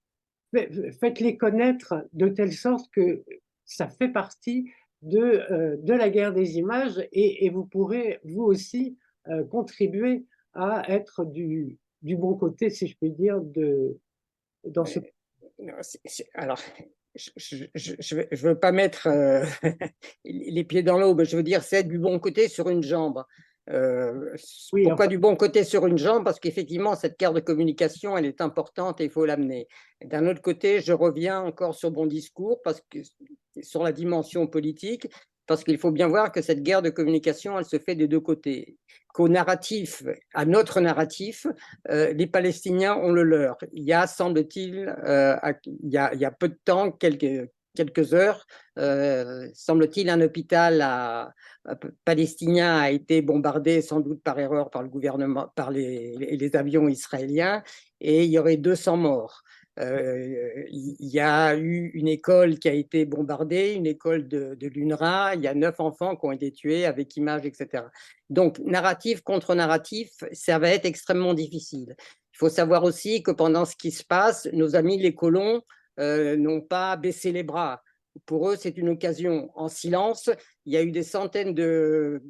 faites-les connaître de telle sorte que ça fait partie de la guerre des images et vous pourrez, vous aussi, contribuer à être du bon côté, si je puis dire, dans ce... Non, alors, je veux pas mettre les pieds dans l'eau, mais je veux dire, c'est du bon côté sur une jambe. Oui, Pourquoi enfin, du bon côté sur une jambe? Parce qu'effectivement, cette guerre de communication, elle est importante et il faut l'amener. D'un autre côté, je reviens encore sur mon discours, parce que sur la dimension politique, parce qu'il faut bien voir que cette guerre de communication, elle se fait des deux côtés. Qu'au narratif, à notre narratif, les Palestiniens ont le leur. Il y a, semble-t-il, il y a peu de temps, quelques heures, semble-t-il, un hôpital palestinien a été bombardé sans doute par erreur par le gouvernement, par les avions israéliens, et il y aurait 200 morts. Il y a eu une école qui a été bombardée, une école de l'UNRWA, il y a 9 enfants qui ont été tués avec images, etc. Donc, narratif contre narratif, ça va être extrêmement difficile. Il faut savoir aussi que pendant ce qui se passe, nos amis les colons n'ont pas baissé les bras. Pour eux, c'est une occasion. En silence, il y a eu des centaines de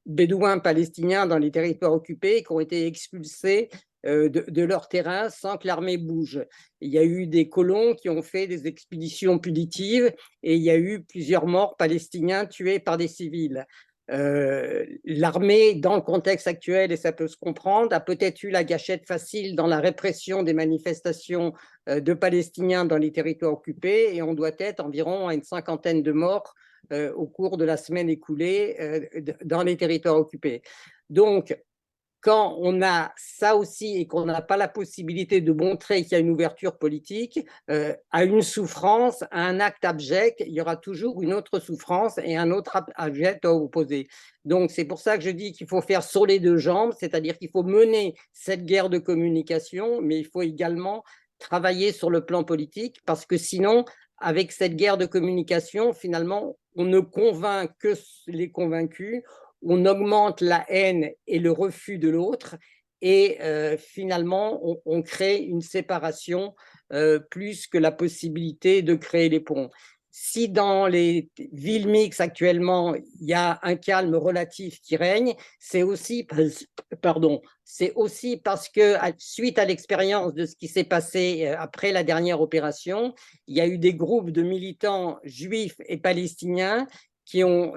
bédouins palestiniens dans les territoires occupés qui ont été expulsés de leur terrain sans que l'armée bouge. Il y a eu des colons qui ont fait des expéditions punitives et il y a eu plusieurs morts palestiniens tués par des civils. L'armée, dans le contexte actuel, et ça peut se comprendre, a peut-être eu la gâchette facile dans la répression des manifestations de Palestiniens dans les territoires occupés, et on doit être environ à une 50aine de morts au cours de la semaine écoulée dans les territoires occupés. Donc, quand on a ça aussi et qu'on n'a pas la possibilité de montrer qu'il y a une ouverture politique, à une souffrance, à un acte abject, il y aura toujours une autre souffrance et un autre acte abject à opposer. Donc c'est pour ça que je dis qu'il faut faire sur les deux jambes, c'est-à-dire qu'il faut mener cette guerre de communication, mais il faut également travailler sur le plan politique, parce que sinon, avec cette guerre de communication, finalement, on ne convainc que les convaincus, on augmente la haine et le refus de l'autre, et finalement, on crée une séparation plus que la possibilité de créer les ponts. Si dans les villes mixtes actuellement, il y a un calme relatif qui règne, c'est aussi, c'est aussi parce que, suite à l'expérience de ce qui s'est passé après la dernière opération, il y a eu des groupes de militants juifs et palestiniens qui ont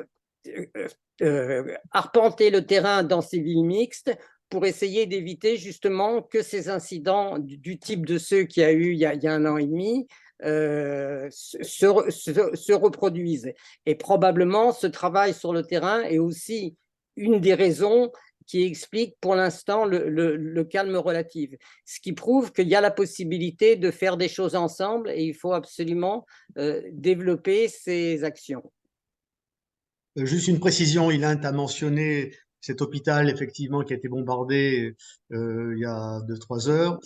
arpenter le terrain dans ces villes mixtes pour essayer d'éviter justement que ces incidents du type de ceux qu'il y a eu il y a 1 an et demi se reproduisent. Et probablement, ce travail sur le terrain est aussi une des raisons qui explique pour l'instant le calme relatif. Ce qui prouve qu'il y a la possibilité de faire des choses ensemble, et il faut absolument développer ces actions. Juste une précision, Ilan, tu as mentionné cet hôpital, effectivement, qui a été bombardé il y a 2-3 heures.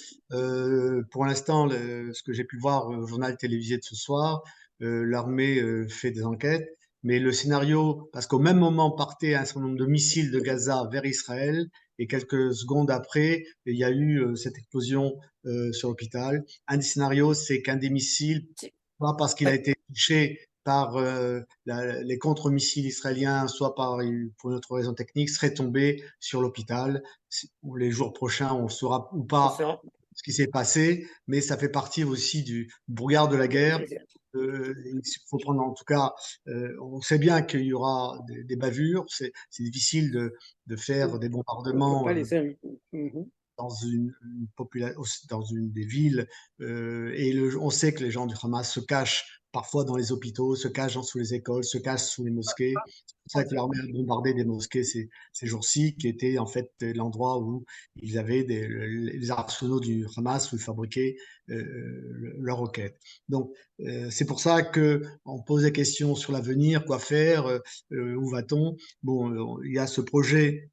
Pour l'instant, ce que j'ai pu voir au journal télévisé de ce soir, l'armée fait des enquêtes, mais le scénario, parce qu'au même moment partait un certain nombre de missiles de Gaza vers Israël, et quelques secondes après, il y a eu cette explosion sur l'hôpital. Un des scénarios, c'est qu'un des missiles, pas parce qu'il a été touché par les contre-missiles israéliens, soit pour une autre raison technique, serait tombé sur l'hôpital. Les jours prochains, on saura ou pas ce qui s'est passé, mais ça fait partie aussi du brouillard de la guerre. Il faut prendre en tout cas, on sait bien qu'il y aura des bavures, c'est difficile de faire des bombardements dans une des villes, et on sait que les gens du Hamas se cachent parfois dans les hôpitaux, se cachent sous les écoles, se cachent sous les mosquées. C'est pour ça que l'armée a bombardé des mosquées ces jours-ci, qui étaient en fait l'endroit où ils avaient les arsenaux du Hamas, où ils fabriquaient leurs roquettes. Donc c'est pour ça que on pose des questions sur l'avenir, quoi faire, où va-t-on. Bon, il y a ce projet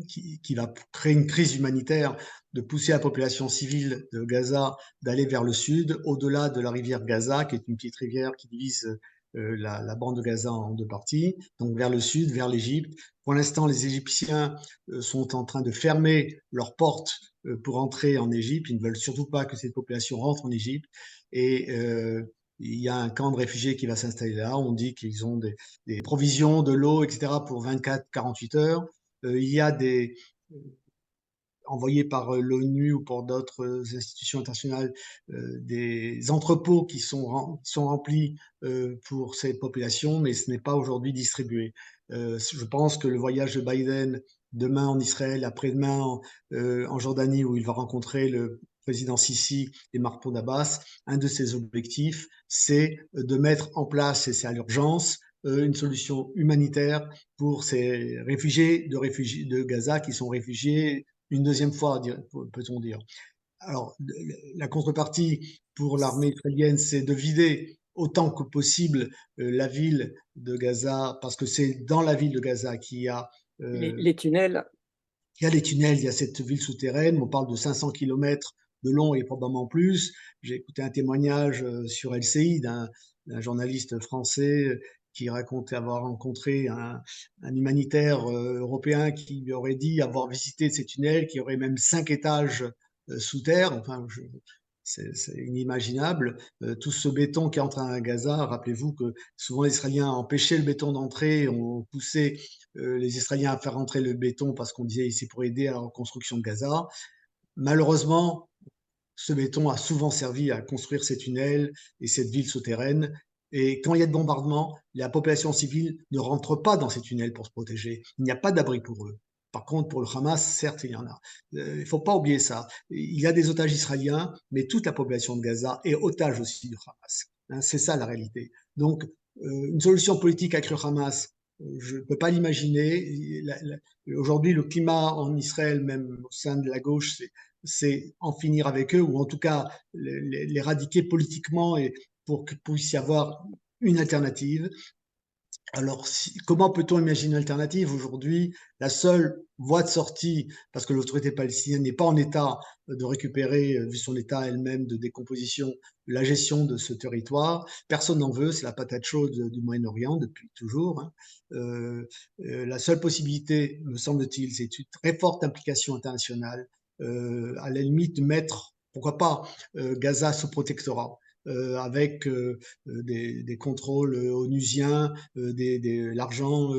qui va créer une crise humanitaire, de pousser la population civile de Gaza d'aller vers le sud, au-delà de la rivière Gaza, qui est une petite rivière qui divise la bande de Gaza en deux parties, donc vers le sud, vers l'Égypte. Pour l'instant, les Égyptiens sont en train de fermer leurs portes pour entrer en Égypte. Ils ne veulent surtout pas que cette population rentre en Égypte. Et il y a un camp de réfugiés qui va s'installer là. On dit qu'ils ont des provisions, de l'eau, etc. pour 24-48 heures. Il y a des envoyés par l'ONU ou par d'autres institutions internationales, des entrepôts qui sont remplis pour ces populations, mais ce n'est pas aujourd'hui distribué. Je pense que le voyage de Biden demain en Israël, après-demain en Jordanie, où il va rencontrer le président Sisi et Mahmoud Abbas, un de ses objectifs, c'est de mettre en place, et c'est à l'urgence, une solution humanitaire pour ces réfugiés de Gaza qui sont réfugiés une deuxième fois, peut-on dire. Alors, la contrepartie pour l'armée israélienne, c'est de vider autant que possible la ville de Gaza, parce que c'est dans la ville de Gaza qu'il y a les tunnels. Il y a les tunnels, il y a cette ville souterraine. On parle de 500 km de long et probablement plus. J'ai écouté un témoignage sur LCI d'un journaliste français qui racontait avoir rencontré un humanitaire européen qui lui aurait dit avoir visité ces tunnels, qui aurait même 5 étages sous terre. Enfin, c'est inimaginable. Tout ce béton qui entre à Gaza, rappelez-vous que souvent les Israéliens empêchaient le béton d'entrer, ont poussé les Israéliens à faire rentrer le béton parce qu'on disait c'est pour aider à la reconstruction de Gaza. Malheureusement, ce béton a souvent servi à construire ces tunnels et cette ville souterraine. Et quand il y a de bombardements, la population civile ne rentre pas dans ces tunnels pour se protéger. Il n'y a pas d'abri pour eux. Par contre, pour le Hamas, certes, il y en a. Il ne faut pas oublier ça. Il y a des otages israéliens, mais toute la population de Gaza est otage aussi du Hamas. C'est ça la réalité. Donc, une solution politique avec le Hamas, je ne peux pas l'imaginer. Aujourd'hui, le climat en Israël, même au sein de la gauche, c'est en finir avec eux, ou en tout cas l'éradiquer politiquement et pour qu'il puisse y avoir une alternative. Alors, comment peut-on imaginer une alternative aujourd'hui? La seule voie de sortie, parce que l'autorité palestinienne n'est pas en état de récupérer, vu son état elle-même de décomposition, la gestion de ce territoire. Personne n'en veut, c'est la patate chaude du Moyen-Orient depuis toujours. La seule possibilité, me semble-t-il, c'est une très forte implication internationale, à la limite de mettre, pourquoi pas, Gaza sous protectorat. Avec des contrôles onusiens, l'argent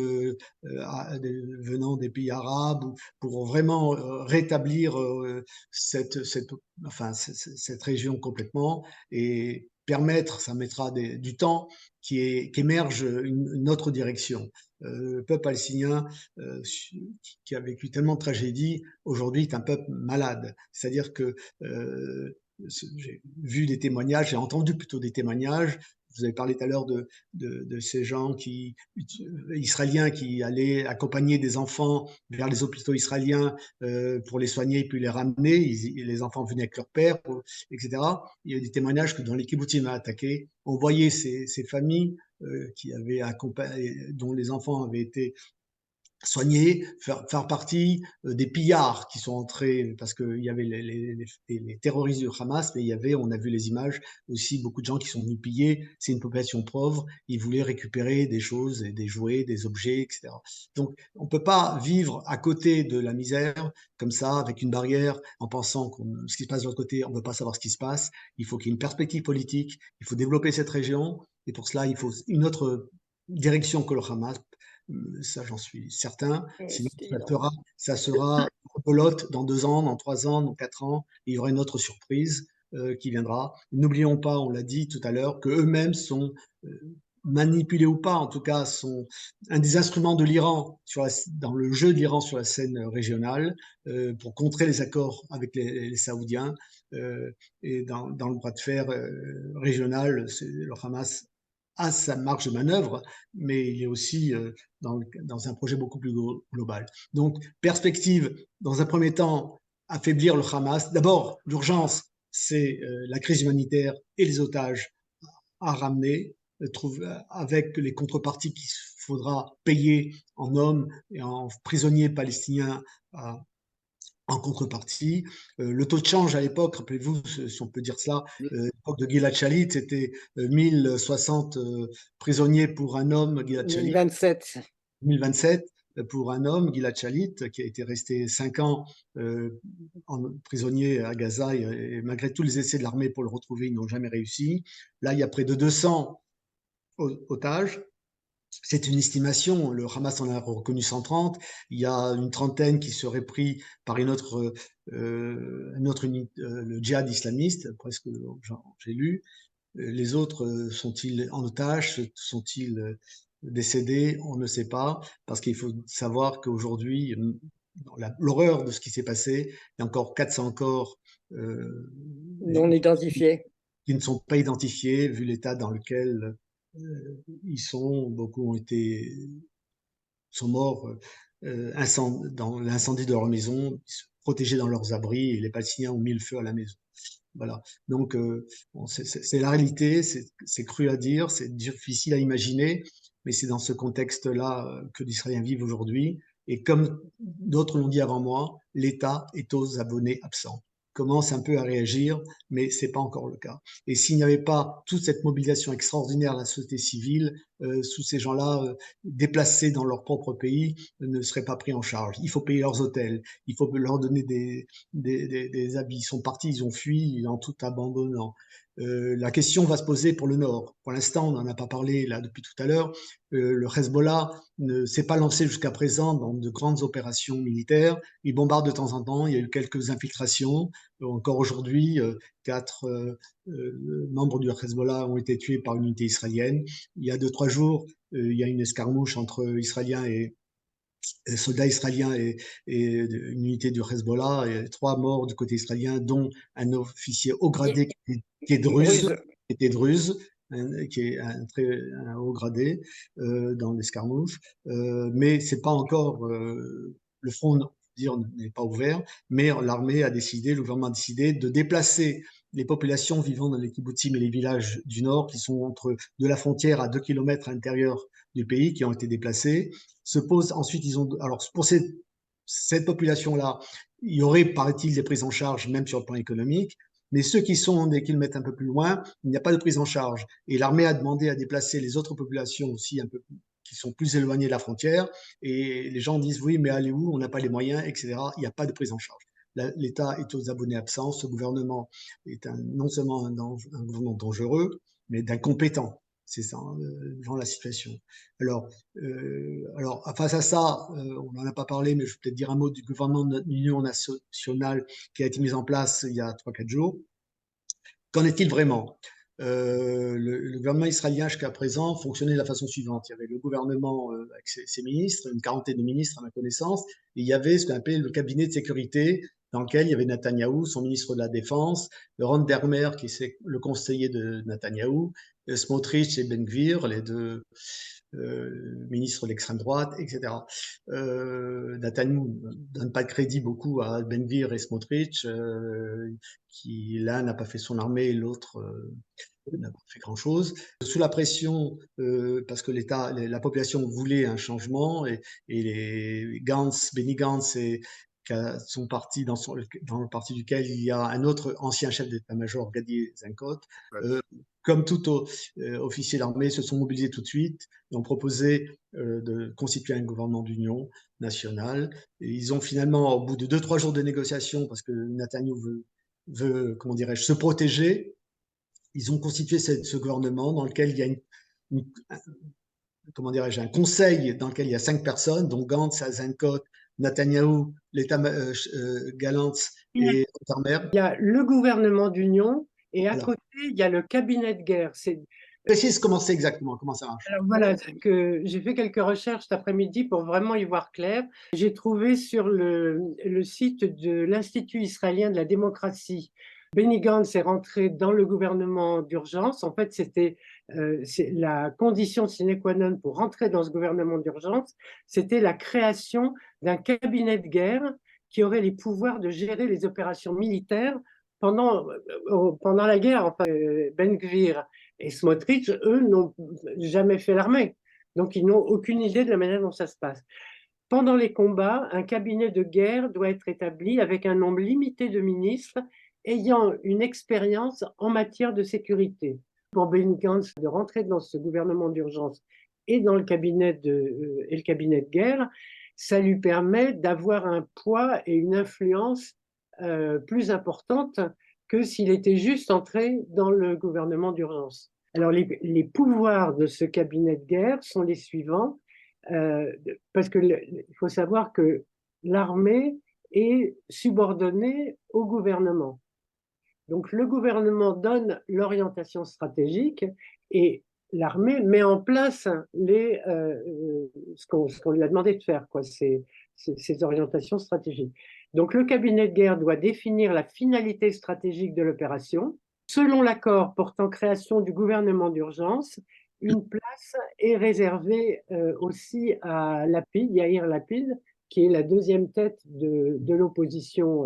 venant des pays arabes, pour vraiment rétablir cette région complètement et permettre, ça mettra du temps, qu'émerge une autre direction. Le peuple palestinien qui a vécu tellement de tragédies, aujourd'hui est un peuple malade. C'est-à-dire que j'ai vu des témoignages, j'ai entendu plutôt des témoignages. Vous avez parlé tout à l'heure de ces gens israéliens qui allaient accompagner des enfants vers les hôpitaux israéliens pour les soigner puis les ramener. Les enfants venaient avec leur père, etc. Il y a des témoignages que dans les kibbutzim attaqués, on voyait ces familles qui avaient dont les enfants avaient été soigner, faire partie des pillards qui sont entrés, parce qu'il y avait les terroristes du Hamas, mais on a vu les images, aussi beaucoup de gens qui sont venus piller. C'est une population pauvre, ils voulaient récupérer des choses, des jouets, des objets, etc. Donc, on ne peut pas vivre à côté de la misère, comme ça, avec une barrière, en pensant que ce qui se passe de l'autre côté, on ne veut pas savoir ce qui se passe. Il faut qu'il y ait une perspective politique, il faut développer cette région, et pour cela, il faut une autre direction que le Hamas. Ça, j'en suis certain. Sinon, ça sera rebelote dans 2 ans, dans 3 ans, dans 4 ans. Et il y aura une autre surprise qui viendra. N'oublions pas, on l'a dit tout à l'heure, qu'eux-mêmes sont manipulés ou pas, en tout cas, sont un des instruments de l'Iran dans le jeu de l'Iran sur la scène régionale pour contrer les accords avec les Saoudiens. Et dans le bras de fer régional, le Hamas a sa marge de manœuvre, mais il est aussi dans un projet beaucoup plus global. Donc, perspective, dans un premier temps, affaiblir le Hamas. D'abord, l'urgence, c'est la crise humanitaire et les otages à ramener, avec les contreparties qu'il faudra payer en hommes et en prisonniers palestiniens en contrepartie. Le taux de change à l'époque, rappelez-vous, si on peut dire cela, l'époque de Gilad Shalit, c'était 1060 prisonniers pour un homme, Gilad Shalit. 1027. 2027. pour un homme, Gilad Shalit, qui a été resté 5 ans prisonnier à Gaza, et malgré tous les essais de l'armée pour le retrouver, ils n'ont jamais réussi. Là, il y a près de 200 otages. C'est une estimation, le Hamas en a reconnu 130, il y a une trentaine qui seraient pris par une autre unité, le djihad islamiste, presque, j'ai lu. Les autres, sont-ils en otage, sont-ils décédés? On ne sait pas, parce qu'il faut savoir qu'aujourd'hui, l'horreur de ce qui s'est passé, il y a encore 400 corps Non identifiés. qui ne sont pas identifiés, vu l'état dans lequel ils sont. Beaucoup sont morts dans l'incendie de leur maison, protégés dans leurs abris, et les Palestiniens ont mis le feu à la maison. Voilà. Donc, c'est la réalité, c'est cru à dire, c'est difficile à imaginer, mais c'est dans ce contexte-là que les Israéliens vivent aujourd'hui. Et comme d'autres l'ont dit avant moi, l'État est aux abonnés absents. Commence un peu à réagir, mais c'est pas encore le cas. Et s'il n'y avait pas toute cette mobilisation extraordinaire de la société civile, tous ces gens-là déplacés dans leur propre pays ne seraient pas pris en charge. Il faut payer leurs hôtels, il faut leur donner des habits. Ils sont partis, ils ont fui en tout abandonnant. La question va se poser pour le Nord. Pour l'instant, on n'en a pas parlé là depuis tout à l'heure. Le Hezbollah ne s'est pas lancé jusqu'à présent dans de grandes opérations militaires. Il bombarde de temps en temps. Il y a eu quelques infiltrations. Encore aujourd'hui, 4 membres du Hezbollah ont été tués par une unité israélienne. Il y a 2-3 jours, il y a une escarmouche entre Israéliens et soldats israéliens et une unité du Hezbollah, et 3 morts du côté israélien, dont un officier haut gradé qui est druze, qui est un haut gradé dans l'escarmouche. Mais c'est pas encore le front n'est pas ouvert, mais l'armée a décidé, le gouvernement a décidé de déplacer les populations vivant dans les kibbutzim et les villages du nord, qui sont de la frontière à 2 km à l'intérieur du pays, qui ont été déplacés. Se pose ensuite, alors pour cette population-là, il y aurait, paraît-il, des prises en charge, même sur le plan économique, mais ceux qui sont des kilomètres un peu plus loin, il n'y a pas de prise en charge. Et l'armée a demandé à déplacer les autres populations aussi un peu qui sont plus éloignées de la frontière, et les gens disent oui, mais allez où, on n'a pas les moyens, etc. Il n'y a pas de prise en charge. L'État est aux abonnés absents. Ce gouvernement est non seulement un gouvernement dangereux, mais d'incompétent. C'est ça, devant la situation. Alors, face à ça, on n'en a pas parlé, mais je vais peut-être dire un mot du gouvernement de l'Union nationale qui a été mis en place il y a 3-4 jours. Qu'en est-il vraiment ? Le gouvernement israélien jusqu'à présent fonctionnait de la façon suivante. Il y avait le gouvernement avec ses ministres, une quarantaine de ministres à ma connaissance, et il y avait ce qu'on appelait le cabinet de sécurité, dans lequel il y avait Netanyahou, son ministre de la Défense, Ron Dermer, qui est le conseiller de Netanyahou, Smotrich et Ben Gvir, les 2 ministres de l'extrême droite, etc. Netanyahou ne donne pas de crédit beaucoup à Ben Gvir et Smotrich, qui l'un n'a pas fait son armée et l'autre n'a pas fait grand-chose. Sous la pression, parce que la population voulait un changement, et les Benny Gantz et son parti, dans le parti duquel il y a un autre ancien chef d'état-major, Gadi Eisenkot, comme tout officier d'armée, se sont mobilisés tout de suite et ont proposé de constituer un gouvernement d'union nationale. Et ils ont finalement, au bout de 2-3 jours de négociations, parce que Netanyahou veut comment dirais-je, se protéger, ils ont constitué ce gouvernement dans lequel il y a comment dirais-je, un conseil dans lequel il y a 5 personnes, dont Gantz, Eisenkot, Netanyahou, Galantz et Dermer. Il y a le gouvernement d'union et à côté, il y a le cabinet de guerre. Précise comment c'est exactement, comment ça marche. Alors voilà, j'ai fait quelques recherches cet après-midi pour vraiment y voir clair. J'ai trouvé sur le site de l'Institut israélien de la démocratie, Benny Gantz est rentré dans le gouvernement d'urgence. En fait, c'était la condition sine qua non pour rentrer dans ce gouvernement d'urgence, c'était la création d'un cabinet de guerre qui aurait les pouvoirs de gérer les opérations militaires pendant la guerre. Enfin, Ben Gvir et Smotrich, eux, n'ont jamais fait l'armée. Donc, ils n'ont aucune idée de la manière dont ça se passe. Pendant les combats, un cabinet de guerre doit être établi avec un nombre limité de ministres ayant une expérience en matière de sécurité. Pour Benny Gantz de rentrer dans ce gouvernement d'urgence et dans le cabinet de guerre, ça lui permet d'avoir un poids et une influence plus importante que s'il était juste entré dans le gouvernement d'urgence. Alors, les pouvoirs de ce cabinet de guerre sont les suivants, parce qu'il faut savoir que l'armée est subordonnée au gouvernement. Donc, le gouvernement donne l'orientation stratégique et l'armée met en place ce qu'on lui a demandé de faire, quoi, ces orientations stratégiques. Donc, le cabinet de guerre doit définir la finalité stratégique de l'opération. Selon l'accord portant création du gouvernement d'urgence, une place est réservée aussi à Lapid, Yair Lapid, qui est la deuxième tête de l'opposition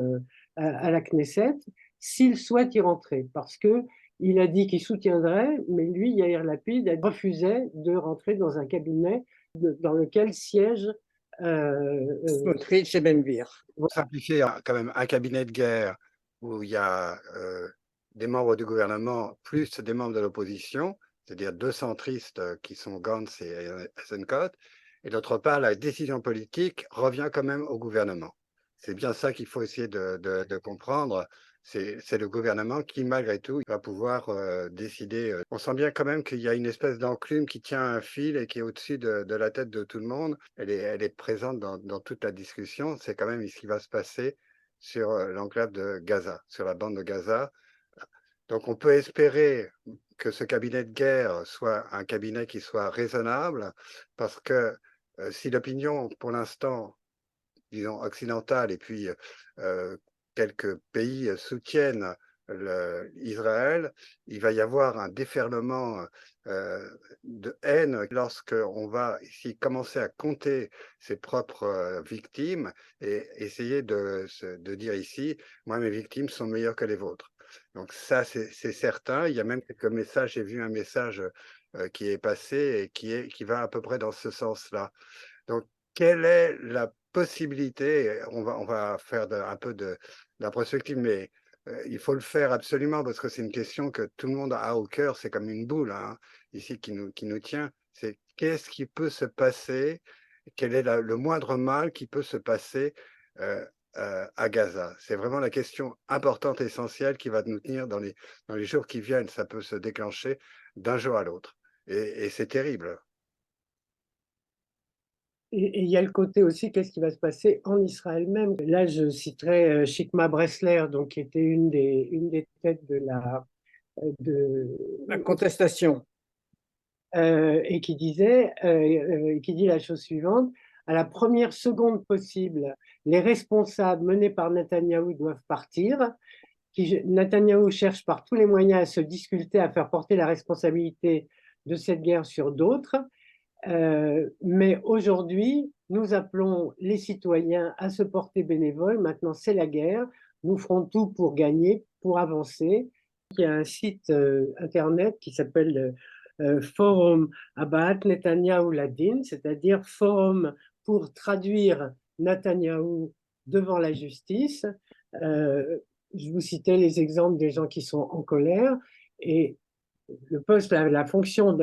à la Knesset, s'il souhaite y rentrer, parce qu'il a dit qu'il soutiendrait, mais lui, Yair Lapid, refusait de rentrer dans un cabinet dans lequel siège Smotrich et Ben Gvir. Pour simplifier, quand même, un cabinet de guerre où il y a des membres du gouvernement plus des membres de l'opposition, c'est-à-dire deux centristes qui sont Gantz et Eisenkot, et d'autre part, la décision politique revient quand même au gouvernement. C'est bien ça qu'il faut essayer de comprendre. C'est le gouvernement qui, malgré tout, va pouvoir décider. On sent bien quand même qu'il y a une espèce d'enclume qui tient un fil et qui est au-dessus de la tête de tout le monde. Elle est présente dans toute la discussion. C'est quand même ce qui va se passer sur l'enclave de Gaza, sur la bande de Gaza. Donc on peut espérer que ce cabinet de guerre soit un cabinet qui soit raisonnable, parce que si l'opinion, pour l'instant, disons occidentale, et puis quelques pays soutiennent Israël, il va y avoir un déferlement de haine lorsqu'on va ici commencer à compter ses propres victimes et essayer de dire ici, moi mes victimes sont meilleures que les vôtres. Donc ça c'est certain. Il y a même quelques messages, j'ai vu un message qui est passé et qui va à peu près dans ce sens-là. Donc quelle est la possibilité, on va faire un peu de la prospective, mais il faut le faire absolument parce que c'est une question que tout le monde a au cœur, c'est comme une boule hein, ici qui nous tient, c'est qu'est-ce qui peut se passer, quel est le moindre mal qui peut se passer à Gaza. C'est vraiment la question importante, essentielle qui va nous tenir dans les jours qui viennent. Ça peut se déclencher d'un jour à l'autre et c'est terrible. Et il y a le côté aussi, qu'est-ce qui va se passer en Israël même. Là, je citerai Chikma Bressler, donc, qui était une des têtes de la contestation. Et qui dit la chose suivante: à la première seconde possible, les responsables menés par Netanyahou doivent partir. Netanyahou cherche par tous les moyens à se disculper, à faire porter la responsabilité de cette guerre sur d'autres. Mais aujourd'hui, nous appelons les citoyens à se porter bénévoles. Maintenant, c'est la guerre. Nous ferons tout pour gagner, pour avancer. Il y a un site internet qui s'appelle Forum Abaat Netanyahu Ladin, c'est-à-dire forum pour traduire Netanyahou devant la justice. Je vous citais les exemples des gens qui sont en colère, et le poste, la fonction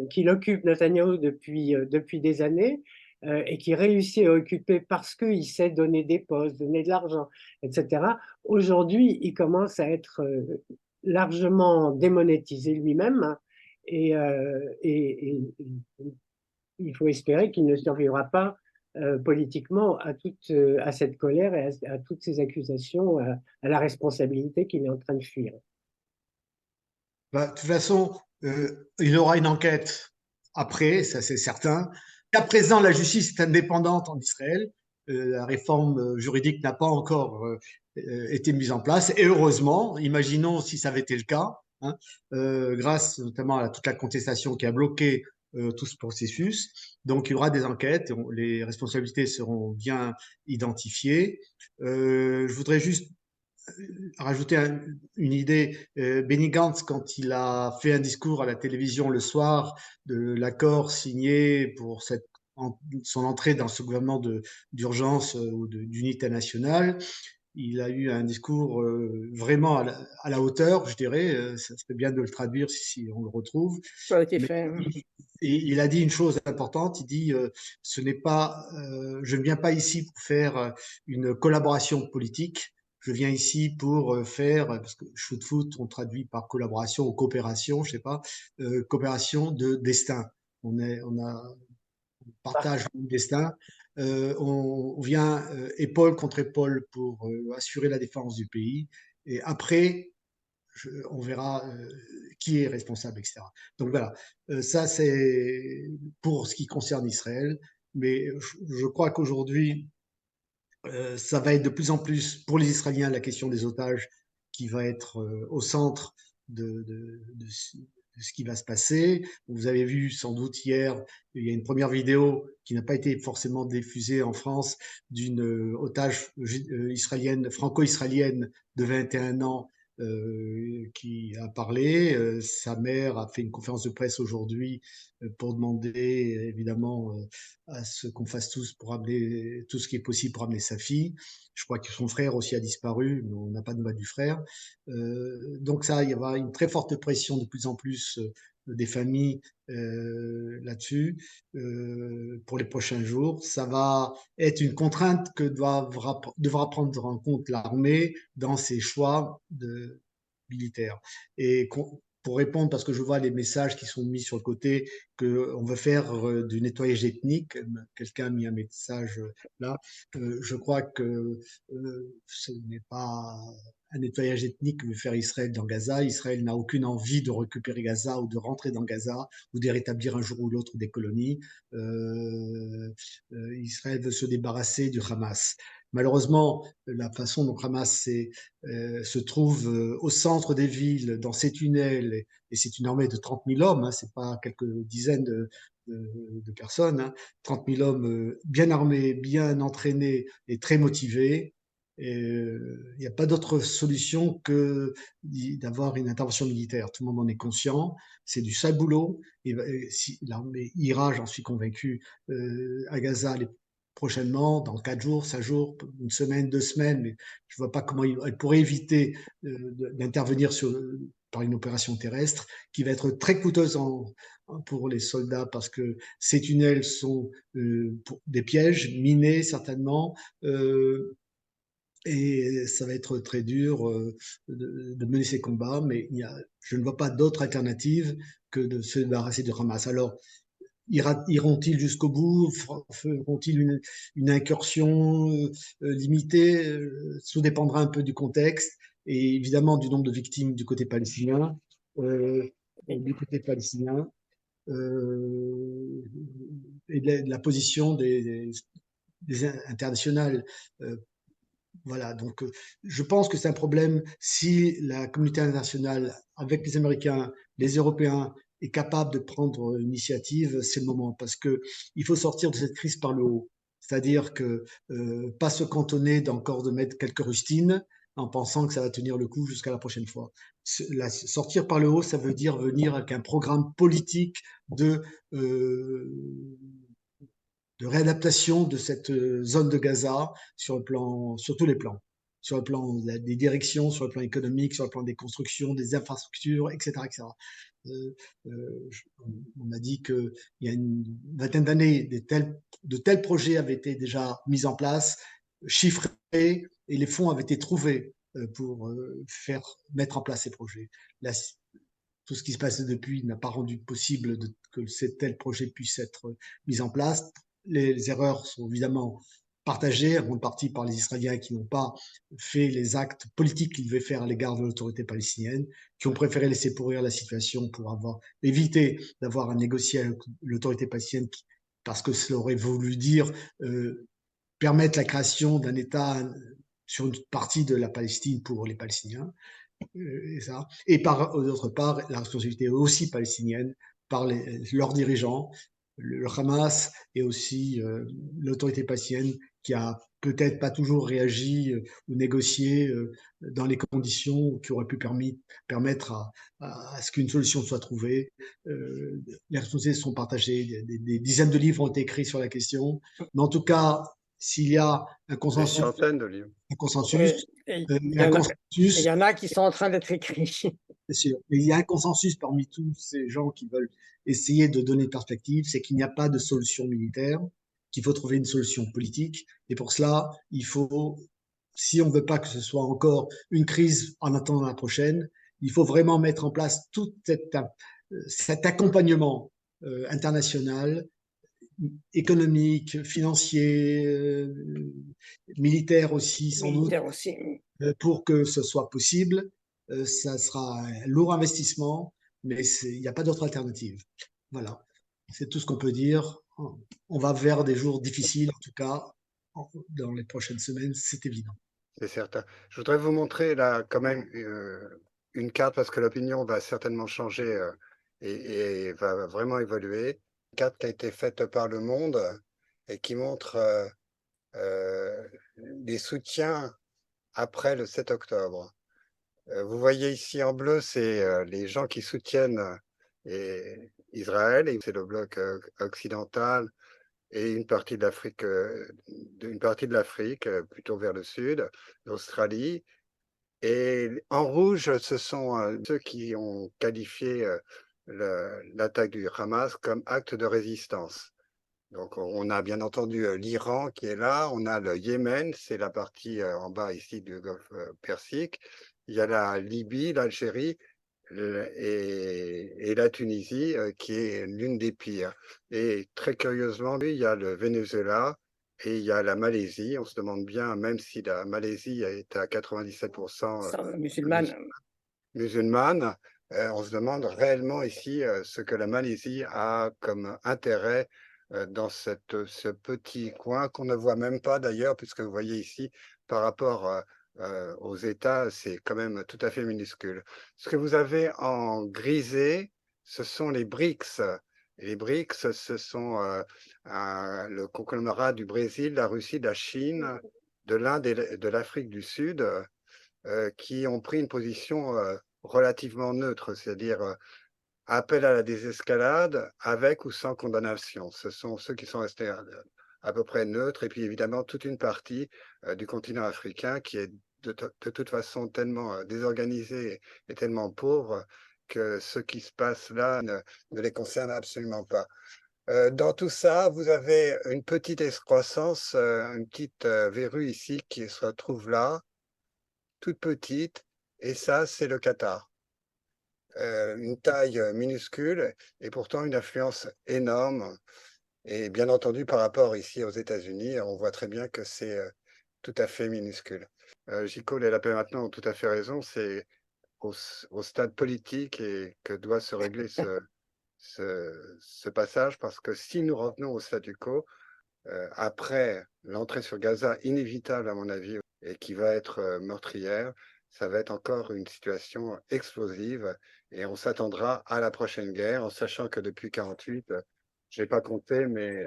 qu'il occupe Netanyahou depuis des années et qu'il réussit à occuper parce qu'il sait donner des postes, donner de l'argent, etc. Aujourd'hui, il commence à être largement démonétisé lui-même et il faut espérer qu'il ne survivra pas politiquement à cette colère et à toutes ces accusations, à la responsabilité qu'il est en train de fuir. Bah, de toute façon, il y aura une enquête après, ça c'est certain. À présent, la justice est indépendante en Israël. La réforme juridique n'a pas encore été mise en place. Et heureusement, imaginons si ça avait été le cas, hein, grâce notamment à toute la contestation qui a bloqué tout ce processus. Donc, il y aura des enquêtes, les responsabilités seront bien identifiées. Je voudrais juste rajouter une idée. Benny Gantz, quand il a fait un discours à la télévision le soir de l'accord signé pour son entrée dans ce gouvernement d'urgence ou d'unité nationale, il a eu un discours vraiment à la hauteur, je dirais. Ça serait bien de le traduire si on le retrouve. Ça a été Mais fait. il a dit une chose importante. Il dit ce n'est pas, je ne viens pas ici pour faire une collaboration politique. Je viens ici pour faire, parce que shoot-foot, on traduit par collaboration ou coopération, je sais pas, coopération de destin. On partage le destin. On vient épaule contre épaule pour assurer la défense du pays. Et après, on verra qui est responsable, etc. Donc voilà, ça c'est pour ce qui concerne Israël. Mais je crois qu'aujourd'hui, ça va être de plus en plus pour les Israéliens la question des otages qui va être au centre de ce qui va se passer. Vous avez vu sans doute hier, il y a une première vidéo qui n'a pas été forcément diffusée en France d'une otage israélienne, franco-israélienne de 21 ans qui a parlé. Sa mère a fait une conférence de presse aujourd'hui pour demander évidemment à ce qu'on fasse tous pour amener tout ce qui est possible pour amener sa fille. Je crois que son frère aussi a disparu, mais on n'a pas de nouvelles du frère. Donc ça, il y aura une très forte pression de plus en plus des familles là-dessus pour les prochains jours. Ça va être une contrainte que devra prendre en compte l'armée dans ses choix militaires. Et pour répondre, parce que je vois les messages qui sont mis sur le côté, qu'on veut faire du nettoyage ethnique, quelqu'un a mis un message là, je crois que ce n'est pas un nettoyage ethnique que veut faire Israël dans Gaza. Israël n'a aucune envie de récupérer Gaza ou de rentrer dans Gaza ou de rétablir un jour ou l'autre des colonies. Israël veut se débarrasser du Hamas. Malheureusement, la façon dont Hamas se trouve au centre des villes, dans ces tunnels, et c'est une armée de 30 000 hommes, hein, c'est pas quelques dizaines de personnes, hein, 30 000 hommes bien armés, bien entraînés et très motivés. Il n'y a pas d'autre solution que d'avoir une intervention militaire. Tout le monde en est conscient. C'est du sale boulot. Et si l'armée ira, j'en suis convaincu, à Gaza prochainement, dans 4 jours, 5 jours, une semaine, 2 semaines, mais je ne vois pas comment elle pourrait éviter d'intervenir par une opération terrestre qui va être très coûteuse pour les soldats parce que ces tunnels sont des pièges minés certainement. Et ça va être très dur de mener ces combats, mais je ne vois pas d'autre alternative que de se débarrasser de Hamas. Alors, iront-ils jusqu'au bout? Feront-ils une incursion limitée? Tout dépendra un peu du contexte et évidemment du nombre de victimes du côté palestinien. Et du côté palestinien et de la position des internationales. Voilà, donc je pense que c'est un problème si la communauté internationale, avec les Américains, les Européens, est capable de prendre l'initiative, c'est le moment, parce que il faut sortir de cette crise par le haut. C'est-à-dire que pas se cantonner d'encore de mettre quelques rustines en pensant que ça va tenir le coup jusqu'à la prochaine fois. Sortir par le haut, ça veut dire venir avec un programme politique de réadaptation de cette zone de Gaza sur tous les plans, sur le plan des directions, sur le plan économique, sur le plan des constructions, des infrastructures, etc., etc. On a dit qu'il y a une vingtaine d'années, de tels projets avaient été déjà mis en place, chiffrés, et les fonds avaient été trouvés pour mettre en place ces projets. Là, tout ce qui se passe depuis n'a pas rendu possible que ces tels projets puissent être mis en place. Les erreurs sont évidemment partagées, en grande partie par les Israéliens qui n'ont pas fait les actes politiques qu'ils devaient faire à l'égard de l'autorité palestinienne, qui ont préféré laisser pourrir la situation pour éviter d'avoir à négocier avec l'autorité palestinienne parce que cela aurait voulu dire permettre la création d'un État sur une partie de la Palestine pour les Palestiniens. Et d'autre part, la responsabilité aussi palestinienne par leurs dirigeants, le Hamas et aussi l'autorité palestinienne qui a peut-être pas toujours réagi ou négocié dans les conditions qui auraient pu permettre à ce qu'une solution soit trouvée. Les responsabilités sont partagées, des dizaines de livres ont été écrits sur la question, mais en tout cas, s'il y a un Des consensus, centaines de livres. un consensus, Et il y a un il consensus, y en a qui sont en train d'être écrits. c'est sûr, mais il y a un consensus parmi tous ces gens qui veulent essayer de donner une perspective, c'est qu'il n'y a pas de solution militaire, qu'il faut trouver une solution politique. Et pour cela, il faut, si on ne veut pas que ce soit encore une crise en attendant la prochaine, il faut vraiment mettre en place tout cet accompagnement international, économique, financier, militaire aussi, sans doute, Militaires aussi. pour que ce soit possible. Ça sera un lourd investissement, mais il n'y a pas d'autre alternative. Voilà, c'est tout ce qu'on peut dire. On va vers des jours difficiles, en tout cas, dans les prochaines semaines, c'est évident. C'est certain. Je voudrais vous montrer là quand même une carte parce que l'opinion va certainement changer et va vraiment évoluer. Une carte qui a été faite par Le Monde et qui montre les soutiens après le 7 octobre. Vous voyez ici en bleu, c'est les gens qui soutiennent Israël, et c'est le bloc occidental et une partie de l'Afrique, plutôt vers le sud, l'Australie. Et en rouge, ce sont ceux qui ont qualifié l'attaque du Hamas comme acte de résistance. Donc on a bien entendu l'Iran qui est là, on a le Yémen, c'est la partie en bas ici du Golfe Persique, il y a la Libye, l'Algérie et la Tunisie qui est l'une des pires. Et très curieusement, il y a le Venezuela et il y a la Malaisie. On se demande bien, même si la Malaisie est à 97% Musulmane. musulmane, on se demande réellement ici ce que la Malaisie a comme intérêt dans ce petit coin qu'on ne voit même pas d'ailleurs, puisque vous voyez ici, par rapport aux États, c'est quand même tout à fait minuscule. Ce que vous avez en grisé, ce sont les BRICS. Et les BRICS, ce sont le conglomérat du Brésil, la Russie, de la Chine, de l'Inde et de l'Afrique du Sud, qui ont pris une position relativement neutre, c'est-à-dire appel à la désescalade avec ou sans condamnation. Ce sont ceux qui sont restés à peu près neutres, et puis évidemment toute une partie du continent africain qui est de toute façon tellement désorganisé et tellement pauvre que ce qui se passe là ne les concerne absolument pas. Dans tout ça, vous avez une petite excroissance, une petite verrue ici qui se retrouve là, toute petite, et ça, c'est le Qatar. Une taille minuscule et pourtant une influence énorme. Et bien entendu, par rapport ici aux États-Unis, on voit très bien que c'est tout à fait minuscule. Gicole et la paix maintenant ont tout à fait raison, c'est au stade politique et que doit se régler ce passage, parce que si nous revenons au statu quo, après l'entrée sur Gaza, inévitable à mon avis, et qui va être meurtrière, ça va être encore une situation explosive et on s'attendra à la prochaine guerre, en sachant que depuis 1948, je n'ai pas compté, mais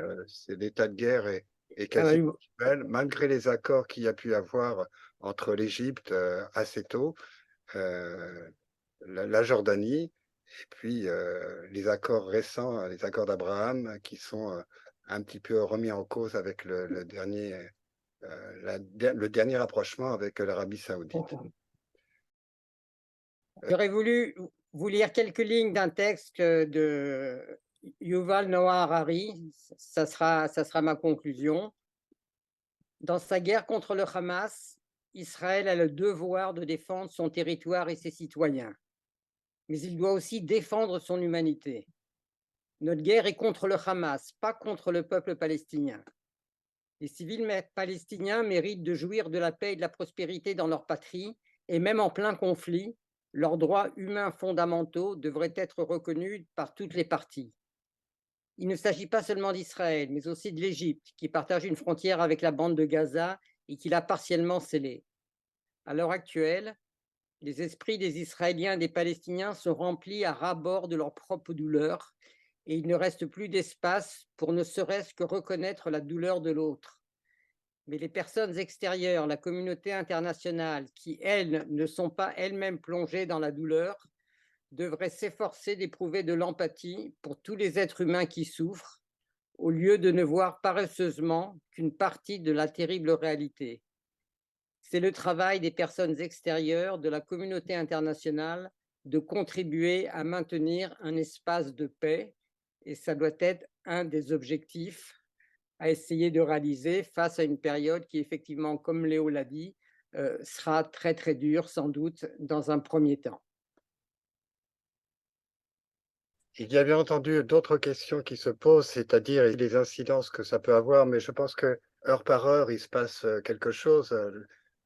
l'état de guerre est quasi actuel, malgré les accords qu'il y a pu avoir entre l'Égypte assez tôt, la Jordanie, et puis les accords récents, les accords d'Abraham, qui sont un petit peu remis en cause avec le dernier rapprochement avec l'Arabie saoudite. J'aurais voulu vous lire quelques lignes d'un texte de Yuval Noah Harari, ça sera ma conclusion. Dans sa guerre contre le Hamas, Israël a le devoir de défendre son territoire et ses citoyens, mais il doit aussi défendre son humanité. Notre guerre est contre le Hamas, pas contre le peuple palestinien. Les civils palestiniens méritent de jouir de la paix et de la prospérité dans leur patrie, et même en plein conflit, leurs droits humains fondamentaux devraient être reconnus par toutes les parties. Il ne s'agit pas seulement d'Israël, mais aussi de l'Égypte, qui partage une frontière avec la bande de Gaza et qui l'a partiellement scellée. À l'heure actuelle, les esprits des Israéliens et des Palestiniens sont remplis à ras-bord de leur propre douleur, et il ne reste plus d'espace pour ne serait-ce que reconnaître la douleur de l'autre. Mais les personnes extérieures, la communauté internationale, qui, elles, ne sont pas elles-mêmes plongées dans la douleur, devraient s'efforcer d'éprouver de l'empathie pour tous les êtres humains qui souffrent, au lieu de ne voir paresseusement qu'une partie de la terrible réalité. C'est le travail des personnes extérieures, de la communauté internationale, de contribuer à maintenir un espace de paix, et ça doit être un des objectifs à essayer de réaliser face à une période qui, effectivement, comme Léo l'a dit, sera très très dure sans doute dans un premier temps. Il y a bien entendu d'autres questions qui se posent, c'est-à-dire les incidences que ça peut avoir, mais je pense que heure par heure, il se passe quelque chose.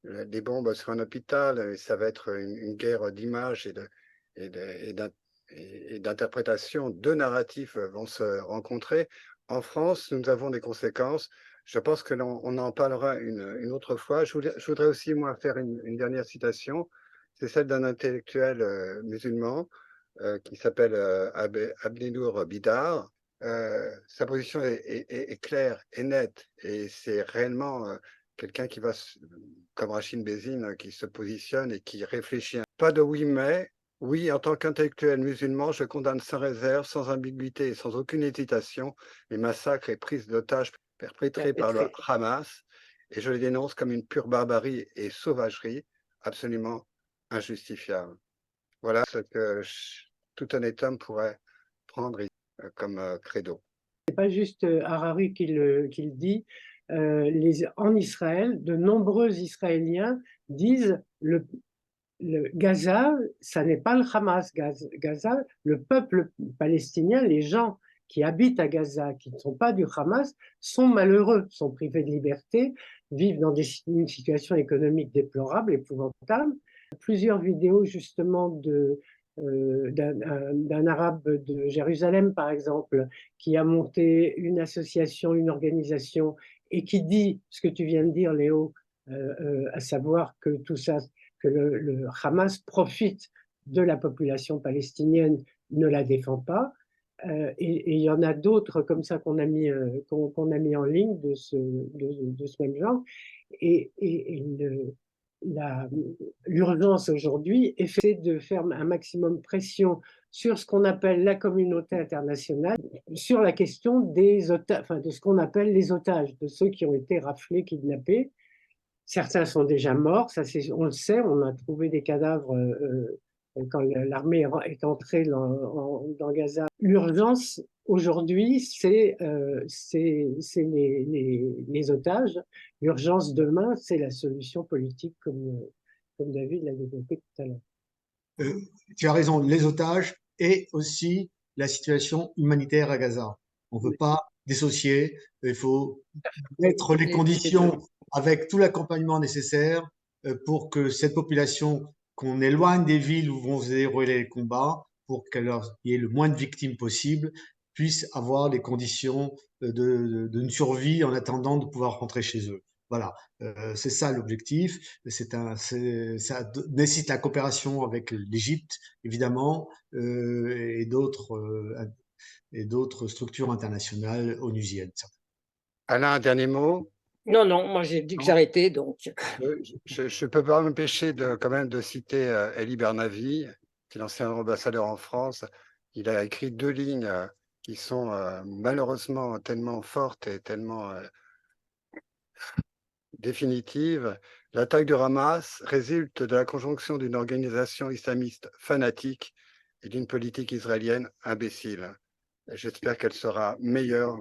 Des bombes sur un hôpital, et ça va être une guerre d'images et d'interprétation. Deux narratifs vont se rencontrer. En France, nous avons des conséquences. Je pense que l'on en parlera une autre fois. Je voudrais aussi, moi, faire une dernière citation. C'est celle d'un intellectuel musulman qui s'appelle Abdenour Bidar. Sa position est claire et nette, et c'est réellement quelqu'un qui va, comme Rachid Bézine, qui se positionne et qui réfléchit. Pas de oui, mais oui, en tant qu'intellectuel musulman, je condamne sans réserve, sans ambiguïté et sans aucune hésitation les massacres et prises d'otages perpétrés par le Hamas, et je les dénonce comme une pure barbarie et sauvagerie absolument injustifiable. Voilà ce que tout honnête homme pourrait prendre comme credo. C'est pas juste Harari qui le dit. En Israël, de nombreux Israéliens disent le Gaza, ça n'est pas le Hamas. Gaza, le peuple palestinien, les gens qui habitent à Gaza, qui ne sont pas du Hamas, sont malheureux, sont privés de liberté, vivent dans une situation économique déplorable, épouvantable. Plusieurs vidéos justement d'un arabe de Jérusalem, par exemple, qui a monté une association, une organisation, et qui dit ce que tu viens de dire, Léo, à savoir que tout ça, que le Hamas profite de la population palestinienne, ne la défend pas. Et il y en a d'autres comme ça qu'on a mis en ligne de ce même genre. Et l'urgence aujourd'hui est de faire un maximum pression sur ce qu'on appelle la communauté internationale, sur la question des otages, enfin de ce qu'on appelle les otages, de ceux qui ont été raflés, kidnappés. Certains sont déjà morts, ça on le sait, on a trouvé des cadavres quand l'armée est entrée dans Gaza. L'urgence aujourd'hui, c'est les otages. L'urgence demain, c'est la solution politique, comme David l'a développé tout à l'heure. Tu as raison, les otages et aussi la situation humanitaire à Gaza. On ne peut pas dissocier, il faut mettre les conditions avec tout l'accompagnement nécessaire pour que cette population, qu'on éloigne des villes où vont se dérouler les combats, pour qu'il y ait le moins de victimes possible, puisse avoir les conditions d'une survie en attendant de pouvoir rentrer chez eux. Voilà, c'est ça l'objectif. Ça nécessite la coopération avec l'Égypte, évidemment, et d'autres structures internationales onusiennes. Alain, un dernier mot? Non, moi j'ai dit que j'arrêtais, donc. Je ne peux pas m'empêcher quand même de citer Elie Bernavi, qui est l'ancien ambassadeur en France. Il a écrit 2 lignes qui sont malheureusement tellement fortes et tellement définitives. L'attaque du Hamas résulte de la conjonction d'une organisation islamiste fanatique et d'une politique israélienne imbécile. J'espère qu'elle sera meilleure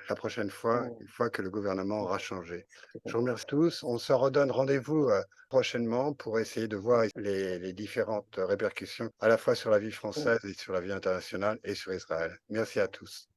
la prochaine fois, une fois que le gouvernement aura changé. Je vous remercie tous. On se redonne rendez-vous prochainement pour essayer de voir les différentes répercussions à la fois sur la vie française et sur la vie internationale et sur Israël. Merci à tous.